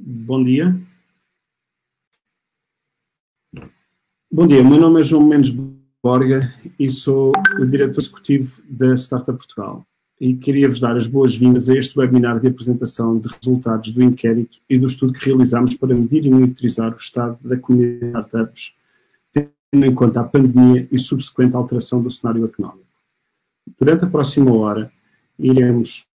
Bom dia. Bom dia, meu nome é João Mendes Borga e sou o diretor executivo da Startup Portugal e queria-vos dar as boas-vindas a este webinar de apresentação de resultados do inquérito e do estudo que realizámos para medir e monitorizar o estado da comunidade de startups, tendo em conta a pandemia e subsequente alteração do cenário económico. Durante a próxima hora, iremos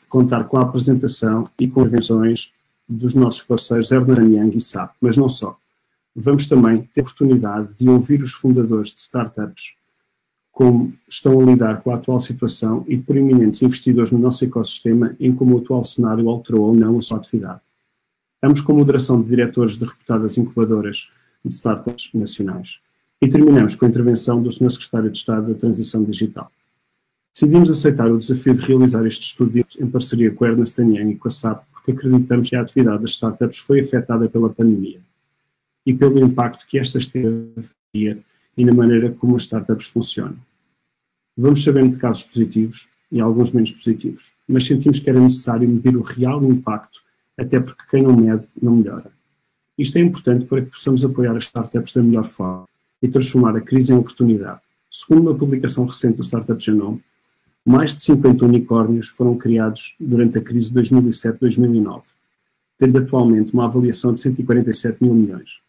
contar com a apresentação e com intervenções dos nossos parceiros Ernst & Young e SAP, mas não só. Vamos também ter a oportunidade de ouvir os fundadores de startups, como estão a lidar com a atual situação e de proeminentes investidores no nosso ecossistema em como o atual cenário alterou ou não a sua atividade. Ambos com moderação de diretores de reputadas incubadoras de startups nacionais. E terminamos com a intervenção do Sr. Secretário de Estado da Transição Digital. Decidimos aceitar o desafio de realizar este estudo em parceria com a Ernst & Young e com a SAP, porque acreditamos que a atividade das startups foi afetada pela pandemia e pelo impacto que estas teve e na maneira como as startups funcionam. Vamos sabendo de casos positivos e alguns menos positivos, mas sentimos que era necessário medir o real impacto, até porque quem não mede, não melhora. Isto é importante para que possamos apoiar as startups da melhor forma e transformar a crise em oportunidade. Segundo uma publicação recente do Startup Genome, mais de 50 unicórnios foram criados durante a crise de 2007-2009, tendo atualmente uma avaliação de 147 mil milhões.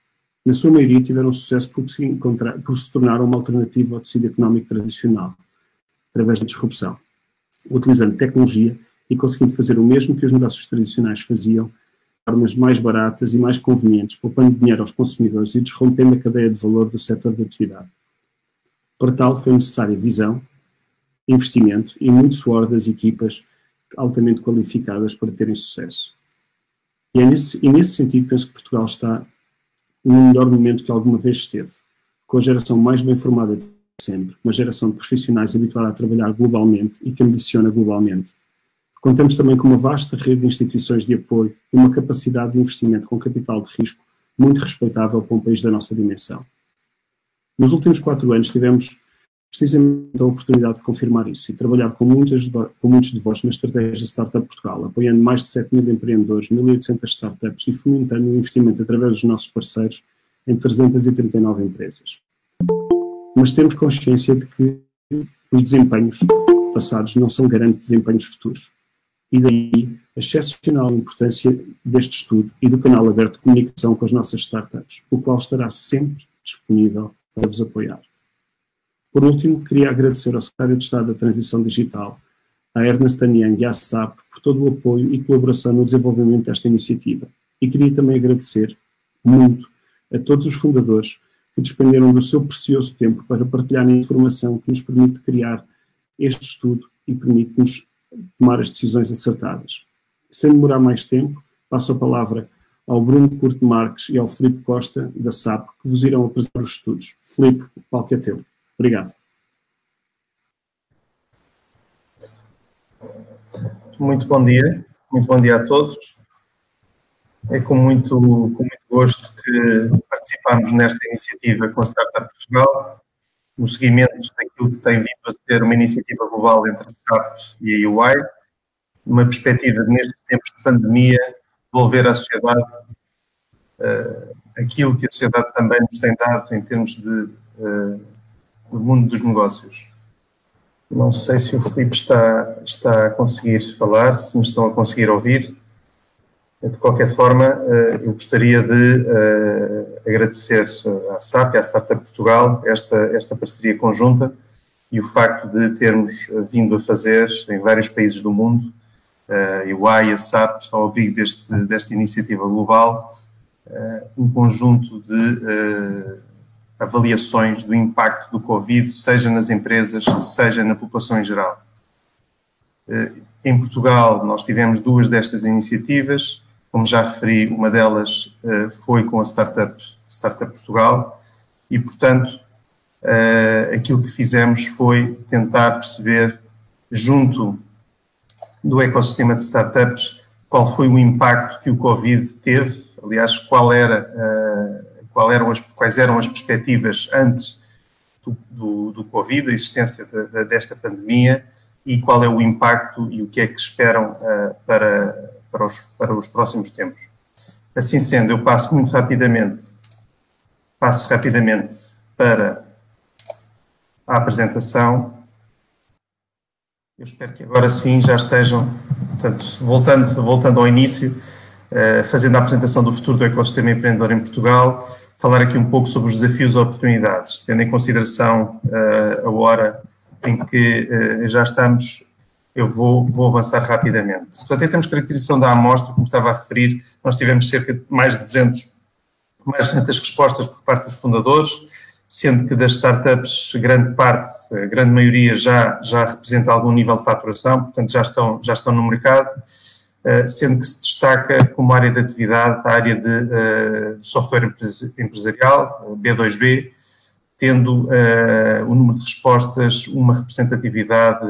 Na sua maioria tiveram sucesso por se tornaram uma alternativa ao tecido económico tradicional, através da disrupção, utilizando tecnologia e conseguindo fazer o mesmo que os negócios tradicionais faziam, de formas mais baratas e mais convenientes, poupando dinheiro aos consumidores e desrompendo a cadeia de valor do setor de atividade. Para tal foi necessária visão, investimento e muito suor das equipas altamente qualificadas para terem sucesso. E nesse sentido penso que Portugal está no melhor momento que alguma vez esteve, com a geração mais bem formada de sempre, uma geração de profissionais habituada a trabalhar globalmente e que ambiciona globalmente. Contamos também com uma vasta rede de instituições de apoio e uma capacidade de investimento com capital de risco muito respeitável para um país da nossa dimensão. Nos últimos 4 anos tivemos precisamente a oportunidade de confirmar isso e trabalhar com muitos de vós na estratégia Startup Portugal, apoiando mais de 7 mil empreendedores, 1.800 startups e fomentando o investimento através dos nossos parceiros em 339 empresas. Mas temos consciência de que os desempenhos passados não são garante de desempenhos futuros. E daí a excepcional importância deste estudo e do canal aberto de comunicação com as nossas startups, o qual estará sempre disponível para vos apoiar. Por último, queria agradecer ao Secretário de Estado da Transição Digital, à Ernst & Young e à SAP por todo o apoio e colaboração no desenvolvimento desta iniciativa. E queria também agradecer muito a todos os fundadores que despenderam do seu precioso tempo para partilharem a informação que nos permite criar este estudo e permite-nos tomar as decisões acertadas. Sem demorar mais tempo, passo a palavra ao Bruno Curto Marques e ao Filipe Costa, da SAP, que vos irão apresentar os estudos. Filipe, o palco é teu. Obrigado. Muito bom dia a todos. É com muito gosto que participamos nesta iniciativa com a Startup Portugal, no seguimento daquilo que tem vindo a ser uma iniciativa global entre a SAP e a UI, numa perspectiva de, nestes tempos de pandemia, devolver à sociedade aquilo que a sociedade também nos tem dado em termos de do mundo dos negócios. Não sei se o Filipe está a conseguir falar, se me estão a conseguir ouvir. De qualquer forma, eu gostaria de agradecer à SAP e à Startup Portugal esta parceria conjunta e o facto de termos vindo a fazer em vários países do mundo, a UI e a SAP, ao abrigo desta iniciativa global, um conjunto de avaliações do impacto do Covid, seja nas empresas, seja na população em geral. Em Portugal, nós tivemos 2 destas iniciativas. Como já referi, uma delas foi com a Startup Portugal e, portanto, aquilo que fizemos foi tentar perceber, junto do ecossistema de startups, qual foi o impacto que o Covid teve, aliás, quais eram as perspectivas antes do Covid, a existência desta pandemia, e qual é o impacto e o que é que esperam para os próximos tempos. Assim sendo, eu passo rapidamente para a apresentação. Eu espero que agora sim já estejam, portanto, voltando ao início, fazendo a apresentação do futuro do ecossistema empreendedor em Portugal, falar aqui um pouco sobre os desafios e oportunidades, tendo em consideração a hora em que já estamos, eu vou avançar rapidamente. Portanto, em termos de caracterização da amostra, como estava a referir, nós tivemos cerca de mais de 200 respostas por parte dos fundadores, sendo que das startups, a grande maioria já representa algum nível de faturação, portanto já estão no mercado, sendo que se destaca como área de atividade a área de software empresarial, B2B, tendo o número de respostas uma representatividade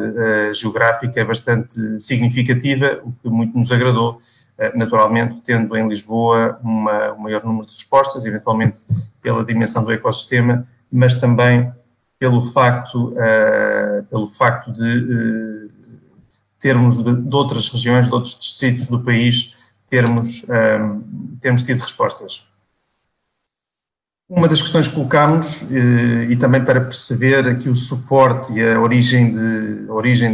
geográfica bastante significativa, o que muito nos agradou, naturalmente tendo em Lisboa um maior número de respostas, eventualmente pela dimensão do ecossistema, mas também pelo facto de termos de outras regiões, de outros distritos do país, termos tido respostas. Uma das questões que colocámos, e também para perceber aqui o suporte e a origem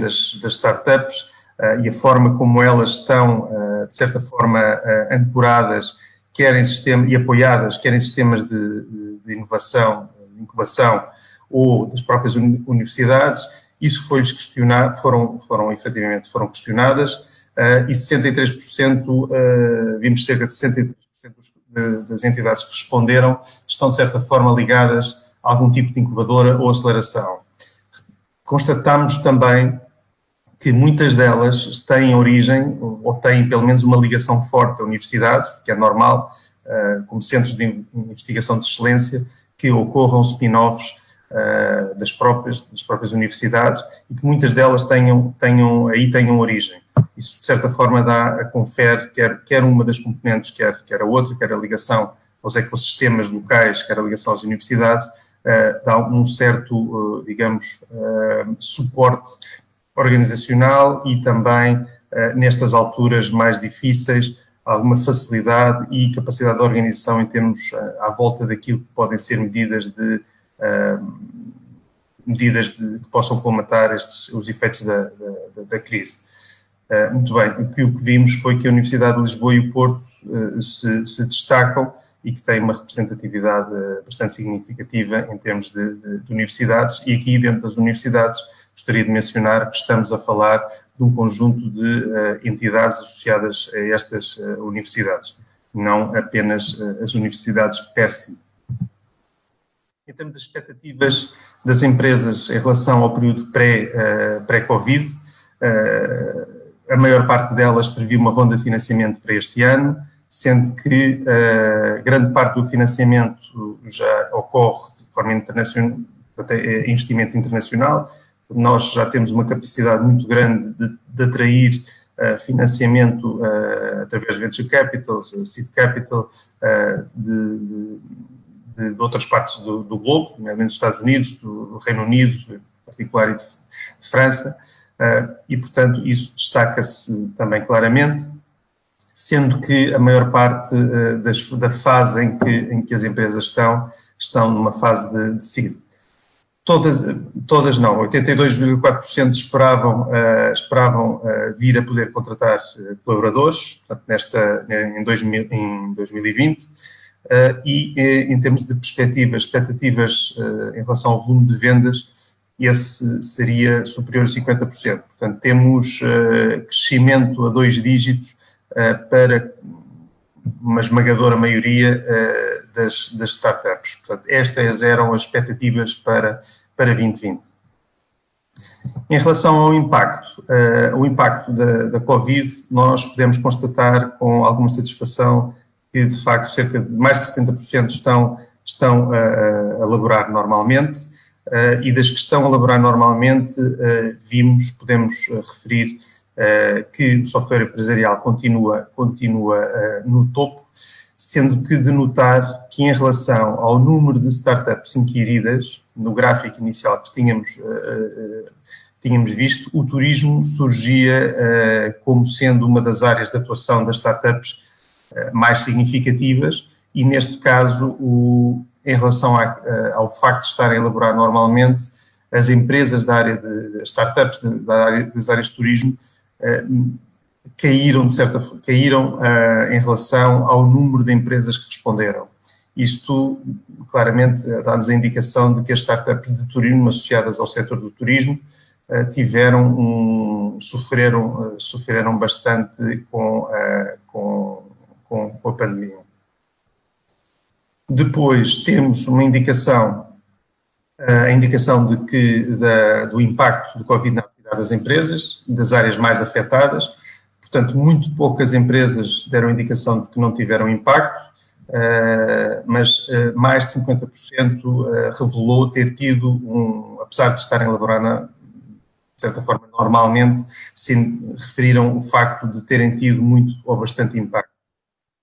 das startups e a forma como elas estão, de certa forma, ancoradas e apoiadas, quer em sistemas de inovação, de incubação ou das próprias universidades, isso foi-lhes questionado, efetivamente foram questionadas, e 63%, vimos cerca de 63% das entidades que responderam, estão de certa forma ligadas a algum tipo de incubadora ou aceleração. Constatámos também que muitas delas têm origem, ou têm pelo menos uma ligação forte a universidades, que é normal, como centros de investigação de excelência, que ocorram spin-offs das próprias universidades e que muitas delas tenham origem. Isso, de certa forma, confere, quer uma das componentes, quer a outra, quer a ligação aos ecossistemas locais, quer a ligação às universidades, dá um certo, digamos, suporte organizacional e também, nestas alturas mais difíceis, alguma facilidade e capacidade de organização em termos à volta daquilo que podem ser medidas que possam colmatar os efeitos da crise. Muito bem, o que vimos foi que a Universidade de Lisboa e o Porto se destacam e que têm uma representatividade bastante significativa em termos de universidades, e aqui dentro das universidades gostaria de mencionar que estamos a falar de um conjunto de entidades associadas a estas universidades, não apenas as universidades per si. Em termos das expectativas das empresas em relação ao período pré-Covid, a maior parte delas previu uma ronda de financiamento para este ano, sendo que grande parte do financiamento já ocorre de forma internacional, até investimento internacional. Nós já temos uma capacidade muito grande de atrair financiamento através de venture capitals, seed capital, de outras partes do globo, nomeadamente dos Estados Unidos, do Reino Unido, em particular, e de França, e, portanto, isso destaca-se também claramente, sendo que a maior parte da fase em que as empresas estão numa fase de seed. Todas não, 82,4% esperavam vir a poder contratar colaboradores, portanto, em 2020, e em termos de expectativas em relação ao volume de vendas, esse seria superior a 50%. Portanto, temos crescimento a 2 dígitos para uma esmagadora maioria das startups. Portanto, estas eram as expectativas para 2020. Em relação ao impacto, o impacto da Covid, nós podemos constatar com alguma satisfação que, de facto, cerca de mais de 70% estão a laborar normalmente, e das que estão a laborar normalmente, podemos referir que o software empresarial continua no topo, sendo que de notar que, em relação ao número de startups inquiridas, no gráfico inicial que tínhamos tínhamos visto, o turismo surgia como sendo uma das áreas de atuação das startups mais significativas e, neste caso, em relação ao facto de estarem a elaborar normalmente, as empresas da área de startups, das áreas de turismo, caíram em relação ao número de empresas que responderam. Isto, claramente, dá-nos a indicação de que as startups de turismo associadas ao setor do turismo sofreram bastante com a pandemia. Depois temos uma indicação, a indicação do impacto do Covid na atividade das empresas, das áreas mais afetadas. Portanto, muito poucas empresas deram indicação de que não tiveram impacto, mas mais de 50% revelou ter tido, apesar de estarem a elaborar, de certa forma, normalmente, referiram o facto de terem tido muito ou bastante impacto.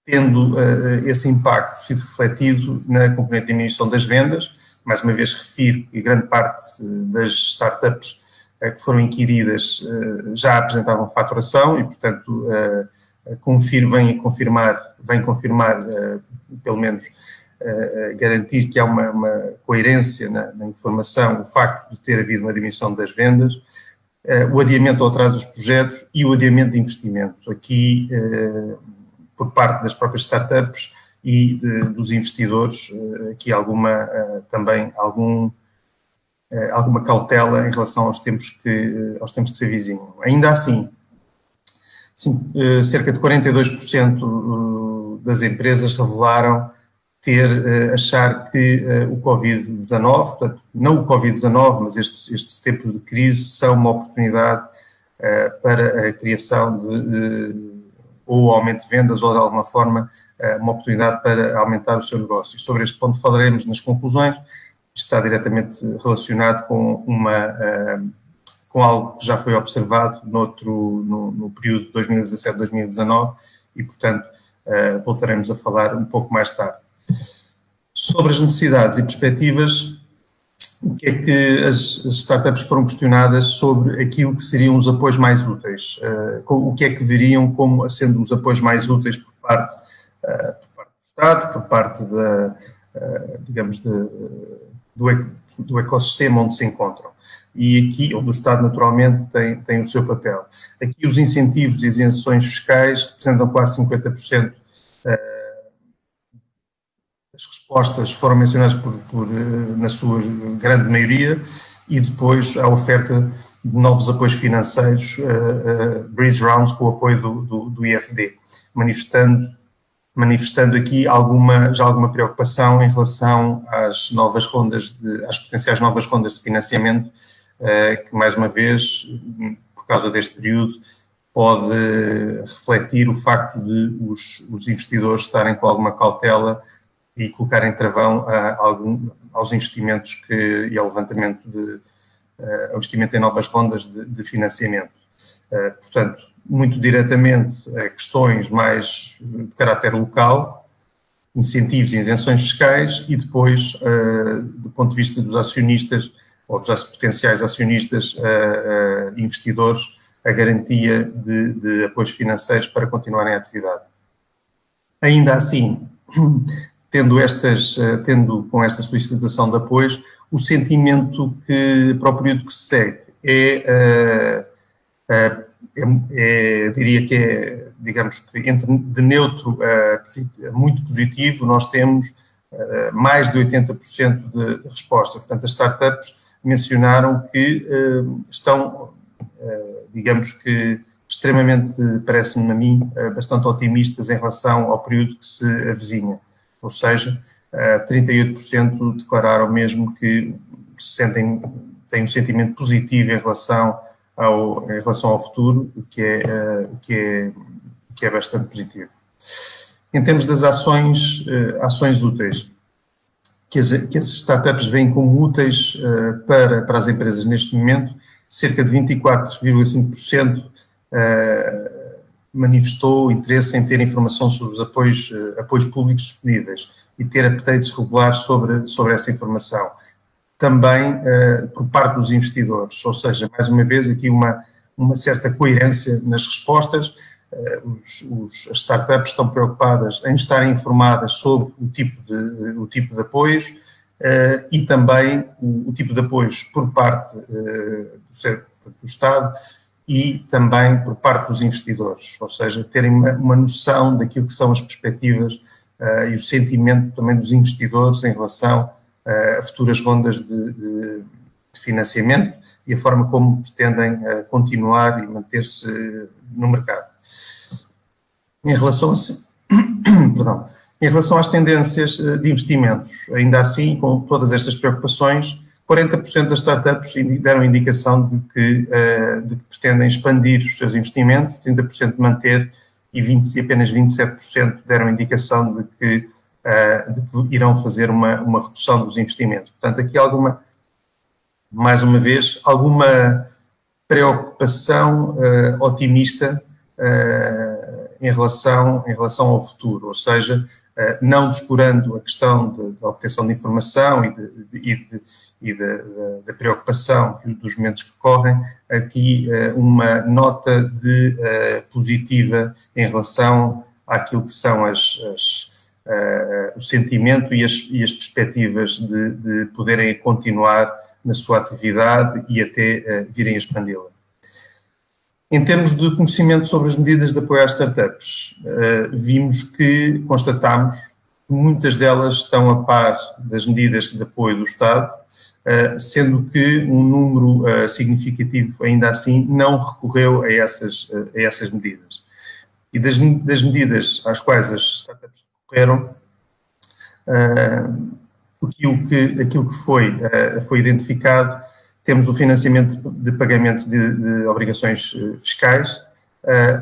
Tendo esse impacto sido refletido na componente de diminuição das vendas, mais uma vez refiro que grande parte das startups que foram inquiridas já apresentavam faturação e, portanto, vem confirmar, pelo menos, garantir que há uma coerência na informação, o facto de ter havido uma diminuição das vendas, o adiamento ou atraso dos projetos e o adiamento de investimento. Aqui, por parte das próprias startups e dos investidores, aqui também alguma cautela em relação aos tempos que se avizinham. Ainda assim, cerca de 42% das empresas revelaram achar que o Covid-19, portanto, não o Covid-19, mas este tempo de crise, são uma oportunidade para a criação ou aumento de vendas ou, de alguma forma, uma oportunidade para aumentar o seu negócio. Sobre este ponto falaremos nas conclusões. Está diretamente relacionado com algo que já foi observado no período de 2017-2019 e, portanto, voltaremos a falar um pouco mais tarde. Sobre as necessidades e perspectivas, o que é que as startups foram questionadas sobre aquilo que seriam os apoios mais úteis? O que é que veriam como sendo os apoios mais úteis por parte do Estado, por parte do ecossistema onde se encontram. E aqui, onde o Estado naturalmente tem o seu papel. Aqui os incentivos e isenções fiscais representam quase 50%. As respostas foram mencionadas na sua grande maioria e depois a oferta de novos apoios financeiros, bridge rounds com o apoio do IFD, manifestando aqui já alguma preocupação em relação às potenciais novas rondas de financiamento, que, mais uma vez, por causa deste período, pode refletir o facto de os investidores estarem com alguma cautela e colocarem travão aos investimentos e ao levantamento ao investimento em novas rondas de financiamento. Portanto, muito diretamente, questões mais de caráter local, incentivos e isenções fiscais e depois, do ponto de vista dos acionistas ou dos potenciais acionistas investidores, a garantia de apoios financeiros para continuarem a atividade. Ainda assim, tendo com esta solicitação de apoios, o sentimento para o período que se segue diria que é, digamos que de neutro a muito positivo. Nós temos mais de 80% de resposta. Portanto, as startups mencionaram que estão, digamos que extremamente, parece-me a mim, bastante otimistas em relação ao período que se avizinha. Ou seja, 38% declararam mesmo que têm um sentimento positivo em relação ao futuro, o que é bastante positivo. Em termos das ações úteis, que as startups veem como úteis para as empresas neste momento, cerca de 24,5% manifestou interesse em ter informação sobre os apoios públicos disponíveis e ter updates regulares sobre essa informação. também por parte dos investidores, ou seja, mais uma vez aqui uma certa coerência nas respostas. As startups estão preocupadas em estarem informadas sobre o tipo de apoios e também o tipo de apoios por parte do Estado e também por parte dos investidores, ou seja, terem uma noção daquilo que são as perspectivas e o sentimento também dos investidores em relação a futuras rondas de financiamento e a forma como pretendem continuar e manter-se no mercado. Em relação às tendências de investimentos, ainda assim, com todas estas preocupações, 40% das startups deram indicação de que pretendem expandir os seus investimentos, 30% manter e apenas 27% deram indicação de que irão fazer uma redução dos investimentos. Portanto, aqui mais uma vez, alguma preocupação otimista em relação ao futuro, ou seja, não descurando a questão da obtenção de informação e da preocupação dos momentos que correm, aqui uma nota positiva em relação àquilo que são o sentimento e as perspectivas de poderem continuar na sua atividade e até virem a expandi-la. Em termos de conhecimento sobre as medidas de apoio às startups, constatamos que muitas delas estão a par das medidas de apoio do Estado, sendo que um número significativo, ainda assim, não recorreu a essas medidas. E das medidas às quais as startups recorreram, aquilo que foi identificado, temos o financiamento de pagamentos de obrigações fiscais,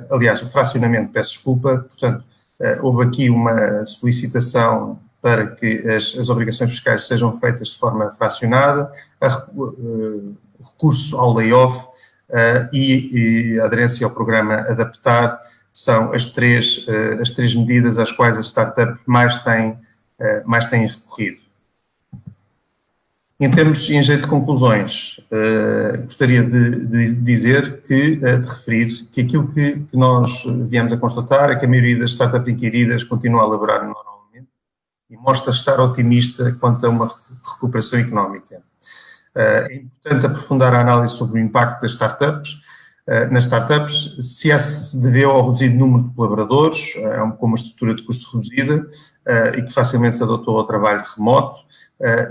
aliás, o fracionamento, peço desculpa, portanto, houve aqui uma solicitação para que as obrigações fiscais sejam feitas de forma fracionada, recurso ao layoff e a aderência ao programa Adaptar são as três medidas às quais a startup mais têm recorrido. Em jeito de conclusões, gostaria de dizer de referir que aquilo que nós viemos a constatar é que a maioria das startups inquiridas continua a laborar normalmente e mostra estar otimista quanto a uma recuperação económica. É importante aprofundar a análise sobre o impacto das startups, se se deveu ao reduzido número de colaboradores, com uma estrutura de custo reduzida e que facilmente se adotou ao trabalho remoto,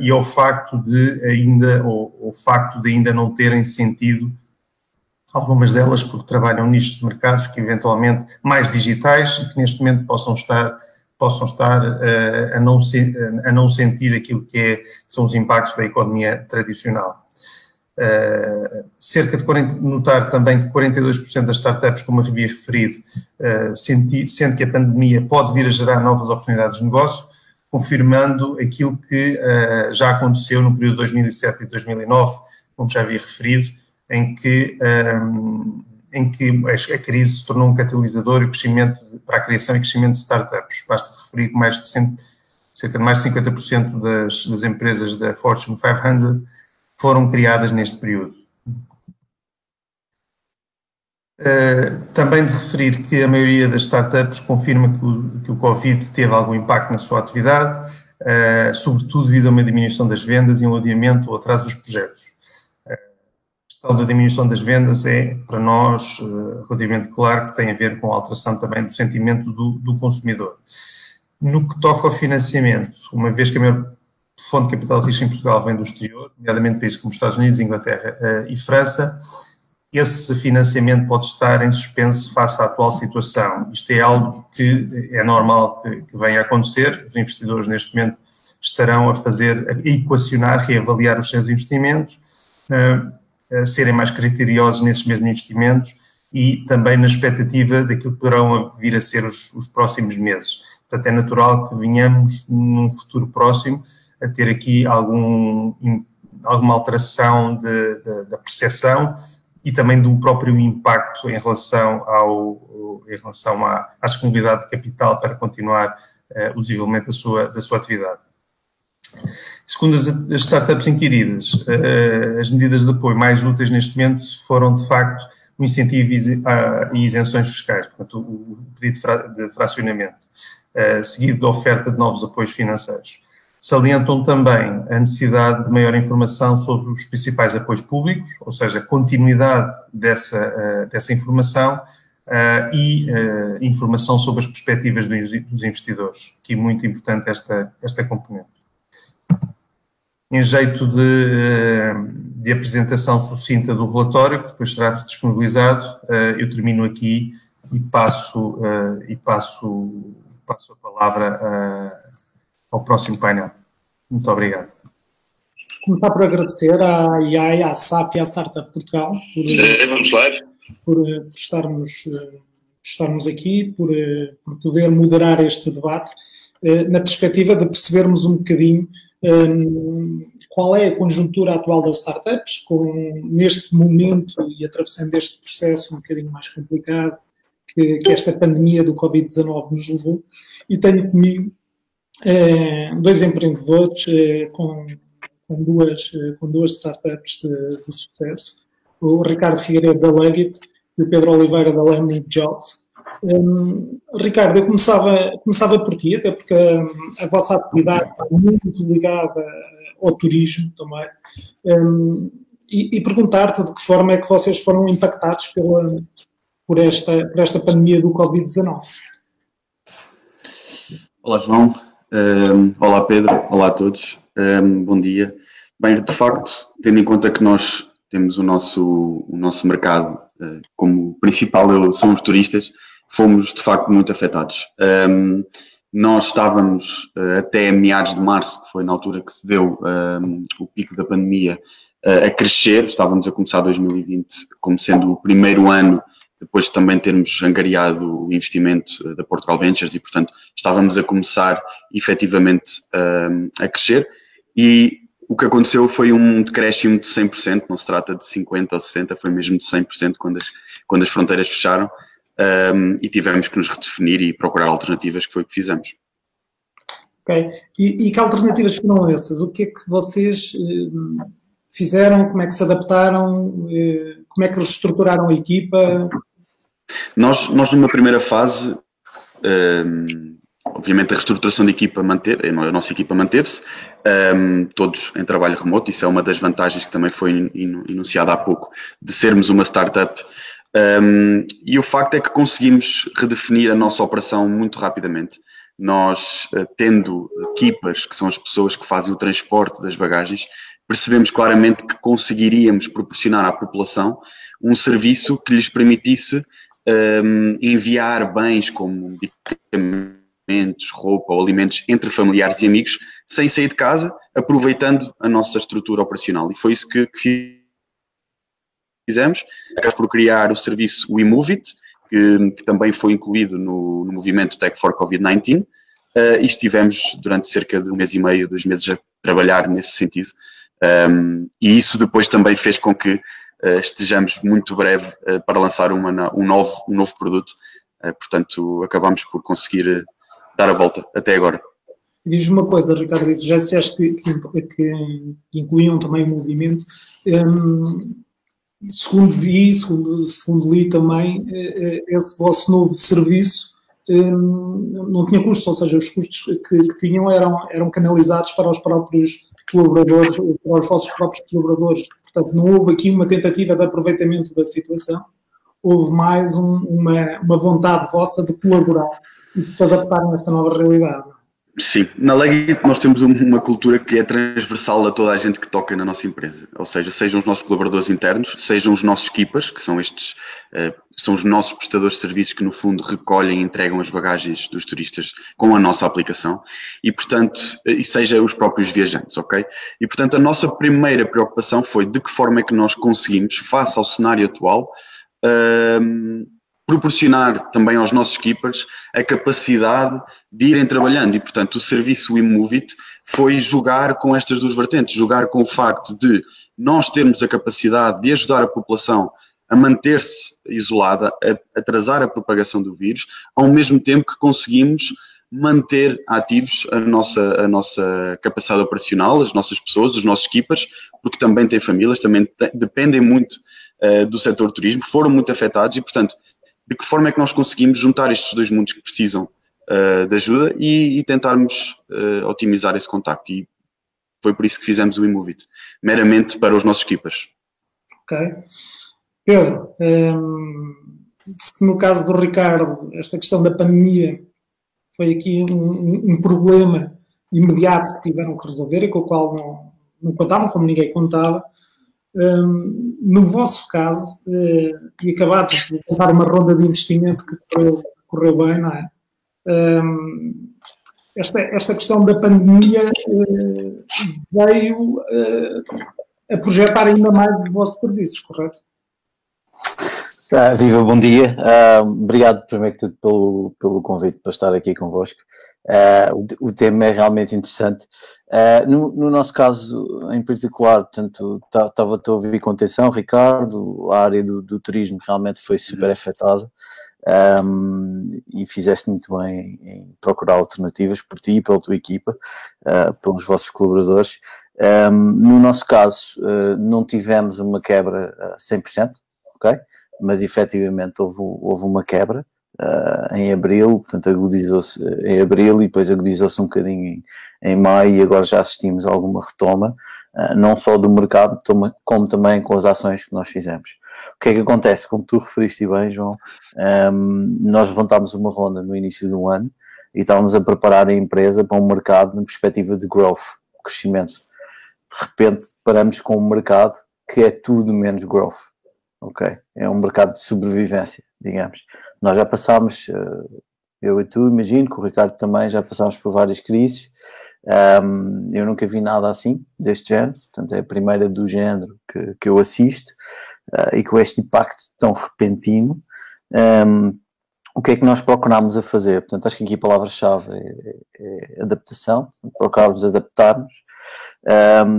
e ao facto de ainda não terem sentido, algumas delas porque trabalham nichos de mercados que eventualmente mais digitais e que neste momento possam estar a não sentir aquilo que são os impactos da economia tradicional. Notar também que 42% das startups, como eu havia referido, sente que a pandemia pode vir a gerar novas oportunidades de negócio, confirmando aquilo que já aconteceu no período de 2007 e 2009, como já havia referido, em que a crise se tornou um catalisador para a criação e crescimento de startups. Basta referir que cerca de mais de 50% das empresas da Fortune 500 foram criadas neste período. Também de referir que a maioria das startups confirma que o Covid teve algum impacto na sua atividade, sobretudo devido a uma diminuição das vendas e um adiamento ou atraso dos projetos. A questão da diminuição das vendas é, para nós, relativamente claro que tem a ver com a alteração também do sentimento do consumidor. No que toca ao financiamento, uma vez que a maior fonte de capital de risco em Portugal vem do exterior, nomeadamente países como Estados Unidos, Inglaterra e França, esse financiamento pode estar em suspenso face à atual situação. Isto é algo que é normal que venha a acontecer. Os investidores, neste momento, estarão a equacionar, reavaliar os seus investimentos, a serem mais criteriosos nesses mesmos investimentos e também na expectativa daquilo que poderão vir a ser os próximos meses. Portanto, é natural que venhamos, num futuro próximo, a ter aqui alguma alteração da percepção e também do próprio impacto em relação à disponibilidade de capital para continuar o desenvolvimento da sua atividade. Segundo as startups inquiridas, as medidas de apoio mais úteis neste momento foram, de facto, o incentivo e isenções fiscais, portanto, o pedido de fracionamento, seguido da oferta de novos apoios financeiros. Salientam também a necessidade de maior informação sobre os principais apoios públicos, ou seja, a continuidade dessa informação e informação sobre as perspectivas dos investidores, que é muito importante esta componente. Em jeito de apresentação sucinta do relatório, que depois será disponibilizado, eu termino aqui e passo a palavra ao próximo painel. Muito obrigado. Começar por agradecer à IAI, à SAP e à Startup Portugal por estarmos aqui, por poder moderar este debate, na perspectiva de percebermos um bocadinho qual é a conjuntura atual das startups, neste momento e atravessando este processo um bocadinho mais complicado que esta pandemia do Covid-19 nos levou. E tenho comigo dois empreendedores com duas startups de sucesso, o Ricardo Figueiredo da Leggett e o Pedro Oliveira da Landing Jobs. Ricardo, eu começava por ti, até porque a vossa atividade está muito ligada ao turismo também, e perguntar-te de que forma é que vocês foram impactados por esta pandemia do Covid-19. Olá, João. Olá, Pedro. Olá a todos. Bom dia. Bem, de facto, tendo em conta que nós temos o nosso mercado como principal, são os turistas, fomos de facto muito afetados. Nós estávamos até meados de março, que foi na altura que se deu o pico da pandemia, a crescer. Estávamos a começar 2020 como sendo o primeiro ano, depois de também termos angariado o investimento da Portugal Ventures e, portanto, estávamos a começar efetivamente a crescer. E o que aconteceu foi um decréscimo de 100%, não se trata de 50% ou 60%, foi mesmo de 100% quando as fronteiras fecharam. E tivemos que nos redefinir e procurar alternativas, que foi o que fizemos. Ok. E que alternativas foram essas? O que é que vocês fizeram? Como é que se adaptaram? Como é que reestruturaram a equipa? Nós numa primeira fase, obviamente a reestruturação da equipa a nossa equipa manteve-se, todos em trabalho remoto. Isso é uma das vantagens que também foi enunciada há pouco, de sermos uma startup. E o facto é que conseguimos redefinir a nossa operação muito rapidamente. Nós, tendo keepers, que são as pessoas que fazem o transporte das bagagens, percebemos claramente que conseguiríamos proporcionar à população um serviço que lhes permitisse enviar bens como medicamentos, roupa ou alimentos entre familiares e amigos, sem sair de casa, aproveitando a nossa estrutura operacional. E foi isso que fizemos. Acabamos por criar o serviço WeMoveIt, que também foi incluído no movimento Tech for Covid-19, e estivemos durante cerca de 1 mês e meio, 2 meses a trabalhar nesse sentido, e isso depois também fez com que estejamos muito breve para lançar um novo produto. Portanto, acabamos por conseguir dar a volta até agora. Diz-me uma coisa, Ricardo, tu já disseste que incluíam também o movimento. Segundo li também, esse vosso novo serviço não tinha custos, ou seja, os custos que tinham eram canalizados para os próprios colaboradores, para os vossos próprios colaboradores. Portanto, não houve aqui uma tentativa de aproveitamento da situação, houve mais uma vontade vossa de colaborar e de se adaptarem a esta nova realidade. Sim, na Leggett nós temos uma cultura que é transversal a toda a gente que toca na nossa empresa, ou seja, sejam os nossos colaboradores internos, sejam os nossos keepers, que são são os nossos prestadores de serviços que no fundo recolhem e entregam as bagagens dos turistas com a nossa aplicação, e portanto, e seja os próprios viajantes, ok? E portanto a nossa primeira preocupação foi de que forma é que nós conseguimos, face ao cenário atual, proporcionar também aos nossos keepers a capacidade de irem trabalhando. E, portanto, o serviço WeMoveIt foi jogar com estas duas vertentes, jogar com o facto de nós termos a capacidade de ajudar a população a manter-se isolada, a atrasar a propagação do vírus, ao mesmo tempo que conseguimos manter ativos a nossa capacidade operacional, as nossas pessoas, os nossos keepers, porque também têm famílias, também dependem muito do setor turismo, foram muito afetados e, portanto, de que forma é que nós conseguimos juntar estes dois mundos que precisam de ajuda e tentarmos otimizar esse contacto. E foi por isso que fizemos o Imove It, meramente para os nossos keepers. Ok. Pedro, se no caso do Ricardo, esta questão da pandemia foi aqui um problema imediato que tiveram que resolver e com o qual não contavam, como ninguém contava. No vosso caso, e acabados de contar uma ronda de investimento que correu bem, não é? Esta questão da pandemia veio a projetar ainda mais os vossos serviços, correto? Viva, bom dia. Obrigado, primeiro que tudo, pelo convite para estar aqui convosco. O tema é realmente interessante. No nosso caso, em particular, portanto, estava a ouvir com atenção, Ricardo, a área do turismo realmente foi super afetada. E fizeste muito bem em procurar alternativas por ti e pela tua equipa, pelos vossos colaboradores. No nosso caso, não tivemos uma quebra a 100%, ok? Mas efetivamente houve uma quebra em abril, portanto agudizou-se em abril e depois agudizou-se um bocadinho em maio e agora já assistimos a alguma retoma, não só do mercado, como também com as ações que nós fizemos. O que é que acontece? Como tu referiste bem, João, nós levantámos uma ronda no início do ano e estávamos a preparar a empresa para um mercado na perspectiva de growth, crescimento. De repente paramos com um mercado que é tudo menos growth. Ok, é um mercado de sobrevivência, digamos. Nós já passámos, eu e tu, imagino, que o Ricardo também, já passámos por várias crises. Eu nunca vi nada assim, deste género, portanto é a primeira do género que eu assisto, e com este impacto tão repentino. O que é que nós procurámos a fazer? Portanto, acho que aqui a palavra-chave é adaptação, procurámos adaptar-nos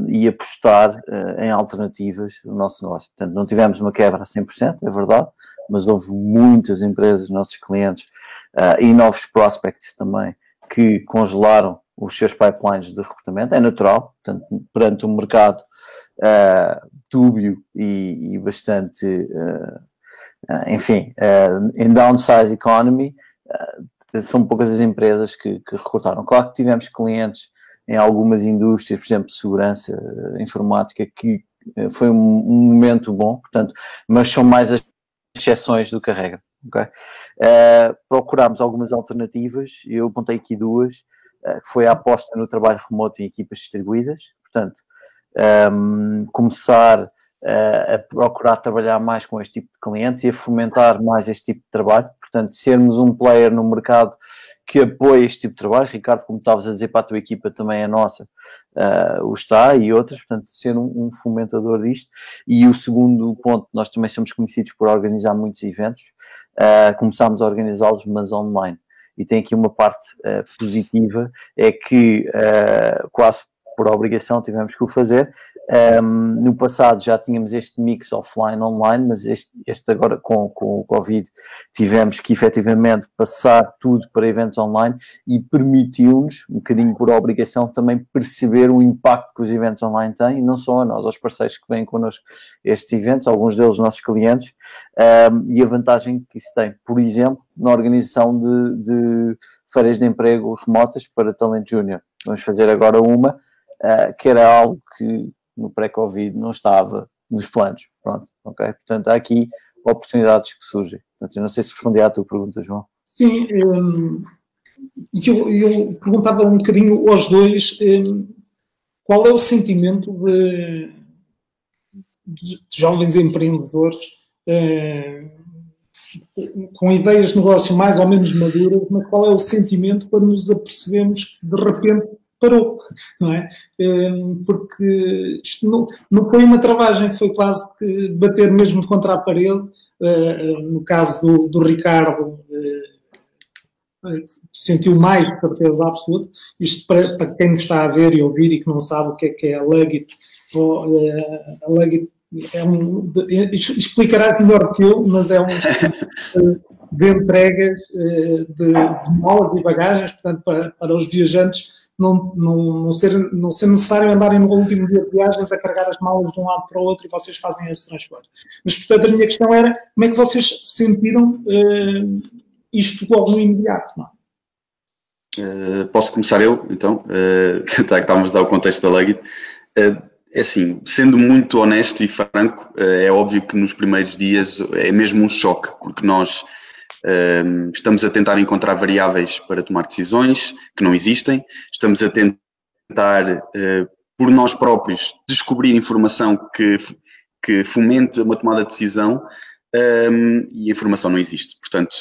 e apostar em alternativas no nosso negócio. Portanto, não tivemos uma quebra a 100%, é verdade, mas houve muitas empresas, nossos clientes e novos prospects também, que congelaram os seus pipelines de recrutamento. É natural, portanto, perante um mercado dúbio e bastante... enfim, em downsize economy, são poucas as empresas que recrutaram. Claro que tivemos clientes em algumas indústrias, por exemplo, segurança informática, que foi um momento bom, portanto, mas são mais as exceções do que a regra. Okay? Procurámos algumas alternativas, eu apontei aqui duas, que foi a aposta no trabalho remoto em equipas distribuídas, portanto, começar a procurar trabalhar mais com este tipo de clientes e a fomentar mais este tipo de trabalho, portanto, sermos um player no mercado que apoia este tipo de trabalho. Ricardo, como estavas a dizer, para a tua equipa também é nossa, o está e outras, portanto, ser um fomentador disto. E o segundo ponto, nós também somos conhecidos por organizar muitos eventos, começámos a organizá-los, mas online. E tem aqui uma parte positiva, é que quase por obrigação tivemos que o fazer. No passado já tínhamos este mix offline-online, mas este agora com o Covid tivemos que efetivamente passar tudo para eventos online e permitiu-nos, um bocadinho por obrigação, também perceber o impacto que os eventos online têm, e não só a nós, aos parceiros que vêm connosco estes eventos, alguns deles nossos clientes, e a vantagem que isso tem, por exemplo, na organização de feiras de emprego remotas para talento júnior. Vamos fazer agora uma, que era algo que no pré-Covid não estava nos planos. Pronto, ok? Portanto, há aqui oportunidades que surgem. Portanto, eu não sei se respondi à tua pergunta, João. Sim, eu perguntava um bocadinho aos dois qual é o sentimento de jovens empreendedores com ideias de negócio mais ou menos maduras, mas qual é o sentimento quando nos apercebemos que de repente parou, não é? Porque isto não foi uma travagem, foi quase que bater mesmo contra a parede. No caso do Ricardo, sentiu mais, de certeza absoluta. Isto para quem nos está a ver e ouvir e que não sabe o que é a Luggit, a Luggit explicará melhor do que eu, mas de entregas de malas e bagagens, portanto, para os viajantes não ser necessário andarem no último dia de viagens a carregar as malas de um lado para o outro e vocês fazem esse transporte. Mas, portanto, a minha questão era como é que vocês sentiram isto logo no imediato, não é? Posso começar eu, então? Estávamos a dar o contexto da Luggit. É assim, sendo muito honesto e franco, é óbvio que nos primeiros dias é mesmo um choque, porque nós estamos a tentar encontrar variáveis para tomar decisões que não existem, estamos a tentar, por nós próprios, descobrir informação que fomente uma tomada de decisão, e a informação não existe. Portanto,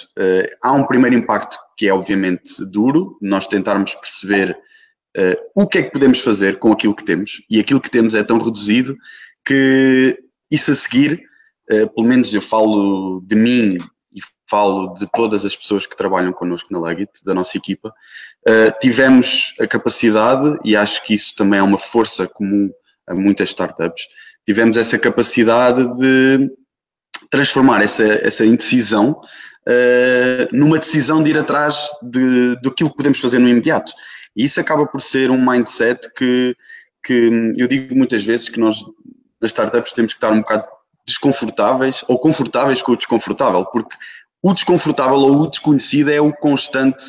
há um primeiro impacto que é obviamente duro, nós tentarmos perceber o que é que podemos fazer com aquilo que temos, e aquilo que temos é tão reduzido que isso a seguir, pelo menos eu falo de mim e falo de todas as pessoas que trabalham connosco na Luggit, da nossa equipa, tivemos a capacidade, e acho que isso também é uma força comum a muitas startups, tivemos essa capacidade de transformar essa indecisão numa decisão de ir atrás daquilo que podemos fazer no imediato. E isso acaba por ser um mindset que eu digo muitas vezes que nós, nas startups, temos que estar um bocado desconfortáveis ou confortáveis com o desconfortável, porque o desconfortável ou o desconhecido é o constante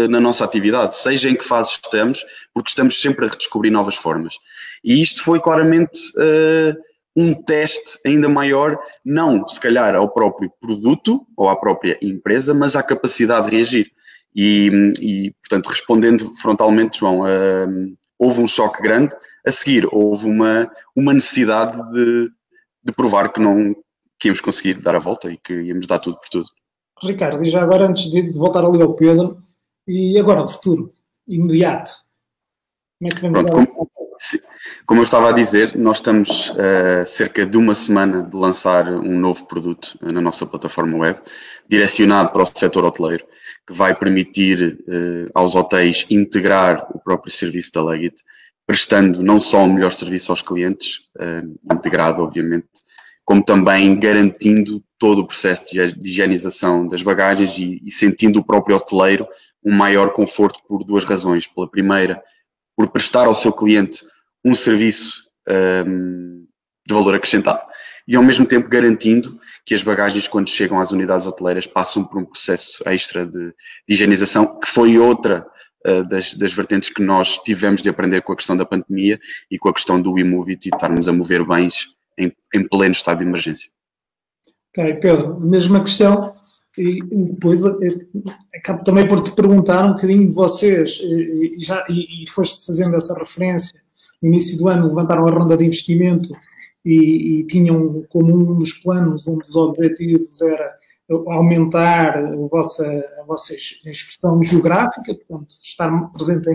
na nossa atividade, seja em que fase estamos, porque estamos sempre a redescobrir novas formas. E isto foi claramente um teste ainda maior, não se calhar ao próprio produto ou à própria empresa, mas à capacidade de reagir. E portanto, respondendo frontalmente, João, houve um choque grande, a seguir houve uma necessidade de provar que íamos conseguir dar a volta e que íamos dar tudo por tudo. Ricardo, e já agora, antes de voltar ali ao Pedro, e agora o futuro, imediato, como é que vamos dar? Como eu estava a dizer, nós estamos a cerca de uma semana de lançar um novo produto na nossa plataforma web, direcionado para o setor hoteleiro, que vai permitir aos hotéis integrar o próprio serviço da Luggit, prestando não só um melhor serviço aos clientes, integrado obviamente, como também garantindo todo o processo de higienização das bagagens e sentindo o próprio hoteleiro um maior conforto por duas razões. Pela primeira, por prestar ao seu cliente um serviço de valor acrescentado e ao mesmo tempo garantindo que as bagagens, quando chegam às unidades hoteleiras, passam por um processo extra de higienização, que foi outra das vertentes que nós tivemos de aprender com a questão da pandemia e com a questão do WeMove-It e estarmos a mover bens em pleno estado de emergência. Ok, Pedro, mesma questão, e depois acabo também por te perguntar um bocadinho de vocês, e foste fazendo essa referência, no início do ano levantaram a ronda de investimento e tinham como um dos planos, um dos objetivos era aumentar a vossa expressão geográfica, portanto, estar presente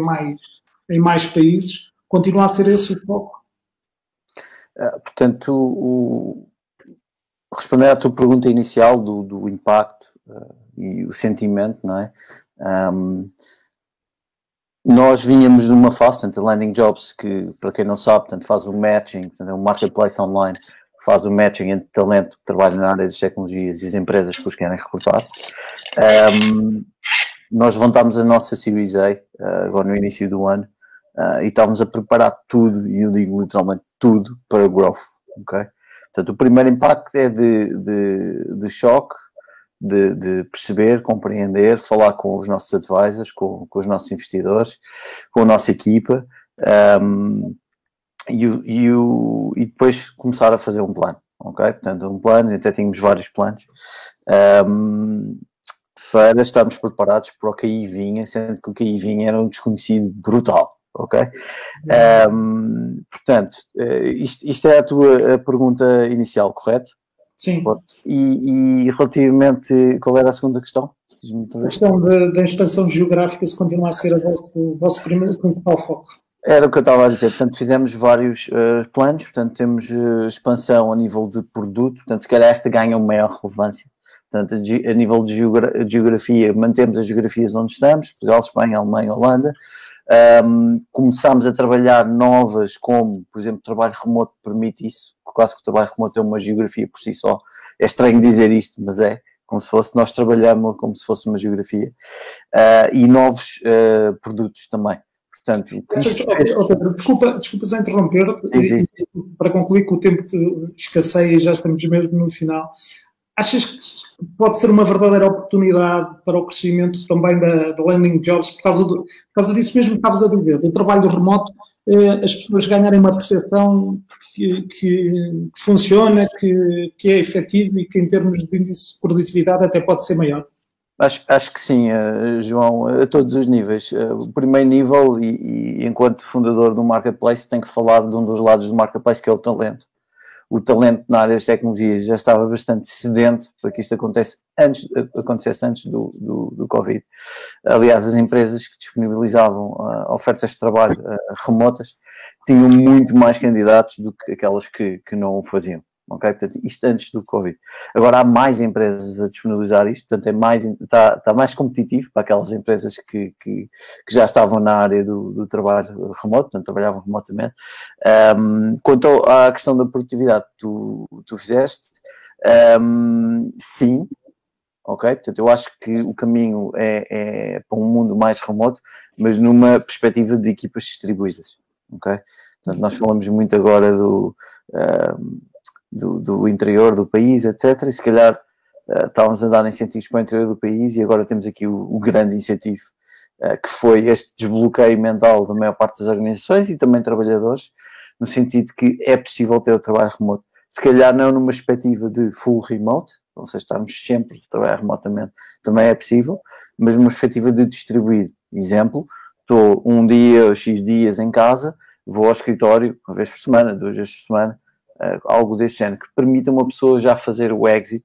em mais países. Continua a ser esse o foco? Portanto, responder à tua pergunta inicial do impacto e o sentimento, não é? Nós vínhamos de uma fase, portanto, a Landing Jobs, que, para quem não sabe, portanto, faz o matching, portanto, é um marketplace online que faz o matching entre talento que trabalha na área das tecnologias e as empresas que os querem recrutar. Nós levantámos a nossa Series A agora no início do ano e estávamos a preparar tudo, e eu digo literalmente tudo, para growth, ok? Portanto, o primeiro impacto é de choque, de perceber, compreender, falar com os nossos advisors, com os nossos investidores, com a nossa equipa, e depois começar a fazer um plano, ok? Portanto, um plano, até tínhamos vários planos, para estarmos preparados para o que aí vinha, sendo que o que aí vinha era um desconhecido brutal, ok? Portanto, isto é a tua pergunta inicial, correto? Sim. E relativamente, qual era a segunda questão? A questão da expansão geográfica, se continua a ser o vosso principal foco. Era o que eu estava a dizer, portanto fizemos vários planos, portanto temos expansão a nível de produto, portanto se calhar esta ganha uma maior relevância. Portanto, a nível de geografia, mantemos as geografias onde estamos, Portugal, Espanha, Alemanha, Holanda. Começámos a trabalhar novas, como, por exemplo, o trabalho remoto permite isso, quase que o trabalho remoto é uma geografia por si só. É estranho dizer isto, mas é. como se fosse, nós trabalhamos como se fosse uma geografia, e novos produtos também. Portanto, desculpa só interromper-te, para concluir que o tempo escasseia e já estamos mesmo no final. Achas que pode ser uma verdadeira oportunidade para o crescimento também da landing jobs, por causa disso mesmo que estavas a dizer, do trabalho remoto, as pessoas ganharem uma percepção que funciona, que é efetivo e que em termos de índice de produtividade até pode ser maior? Acho que sim, João, a todos os níveis. O primeiro nível, e enquanto fundador do Marketplace, tenho que falar de um dos lados do Marketplace, que é o talento. O talento na área das tecnologias já estava bastante sedento para que isto acontecesse antes do Covid. Aliás, as empresas que disponibilizavam ofertas de trabalho remotas tinham muito mais candidatos do que aquelas que não o faziam. Okay? Portanto, isto antes do Covid. Agora há mais empresas a disponibilizar isto, portanto está mais competitivo para aquelas empresas que já estavam na área do trabalho remoto, portanto trabalhavam remotamente. Quanto à questão da produtividade que tu fizeste, sim, ok? Portanto eu acho que o caminho é para um mundo mais remoto, mas numa perspectiva de equipas distribuídas, ok? Portanto nós falamos muito agora do interior do país, etc. E se calhar estávamos a dar incentivos para o interior do país e agora temos aqui o grande incentivo, que foi este desbloqueio mental da maior parte das organizações e também trabalhadores, no sentido que é possível ter o trabalho remoto. Se calhar não numa perspectiva de full remote, ou seja, estarmos sempre a trabalhar remotamente, também é possível, mas numa perspectiva de distribuído. Exemplo, estou um dia ou X dias em casa, vou ao escritório uma vez por semana, 2 vezes por semana, algo deste género, que permita uma pessoa já fazer o exit.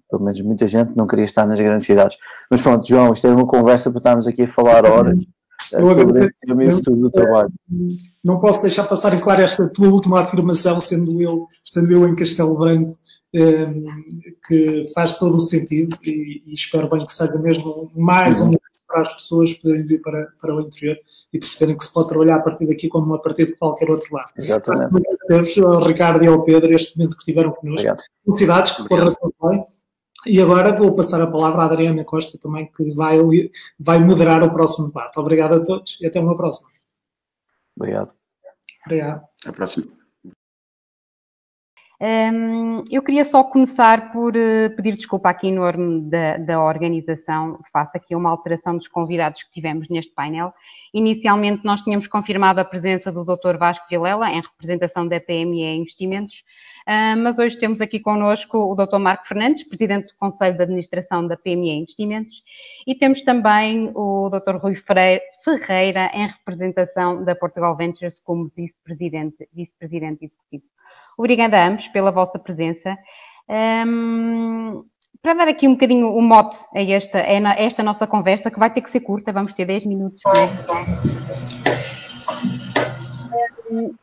Pelo menos muita gente não queria estar nas grandes cidades. Mas pronto, João, isto é uma conversa para estarmos aqui a falar horas sobre esse tema e o futuro do trabalho. Não posso deixar passar em claro esta tua última afirmação, estando eu em Castelo Branco, que faz todo o sentido e espero bem que seja mesmo mais um para as pessoas poderem vir para o interior e perceberem que se pode trabalhar a partir daqui como a partir de qualquer outro lado. Exatamente. Agradeço ao Ricardo e ao Pedro este momento que tiveram connosco. Felicidades, que corra tudo bem. E agora vou passar a palavra à Adriana Costa também, que vai moderar o próximo debate. Obrigado a todos e até uma próxima. Obrigado. Obrigado. Até a próxima. Eu queria só começar por pedir desculpa aqui em nome da organização. Faço aqui uma alteração dos convidados que tivemos neste painel. Inicialmente nós tínhamos confirmado a presença do Dr. Vasco Vilela em representação da PME Investimentos, mas hoje temos aqui connosco o Dr. Marco Fernandes, Presidente do Conselho de Administração da PME Investimentos, e temos também o Dr. Rui Ferreira em representação da Portugal Ventures como Vice-Presidente Executivo. Obrigada a ambos pela vossa presença. Para dar aqui um bocadinho o mote a esta nossa conversa, que vai ter que ser curta, vamos ter 10 minutos. Do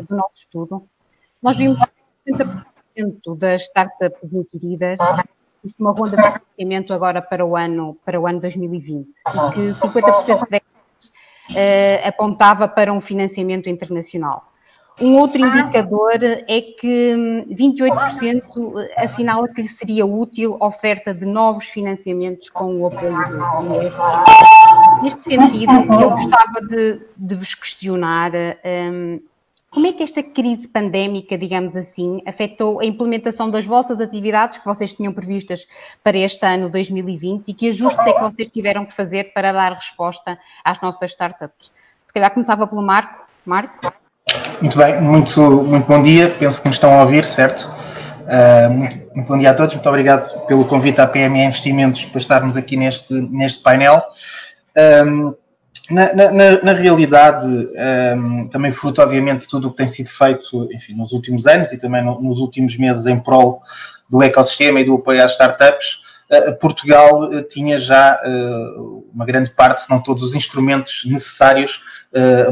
nosso estudo, nós vimos que 70% das startups inquiridas uma ronda de financiamento agora para o ano 2020 e que 50% delas apontava para um financiamento internacional. Um outro indicador é que 28% assinala que lhe seria útil a oferta de novos financiamentos com o apoio da União Europeia. Neste sentido, eu gostava de vos questionar como é que esta crise pandémica, digamos assim, afetou a implementação das vossas atividades que vocês tinham previstas para este ano 2020 e que ajustes é que vocês tiveram que fazer para dar resposta às nossas startups? Se calhar começava pelo Marco. Marco? Muito bem, muito bom dia, penso que me estão a ouvir, certo? Muito bom dia a todos, muito obrigado pelo convite à PME Investimentos para estarmos aqui neste painel. Na realidade, também fruto, obviamente, de tudo o que tem sido feito, enfim, nos últimos anos e também nos últimos meses em prol do ecossistema e do apoio às startups, Portugal tinha já uma grande parte, se não todos os instrumentos necessários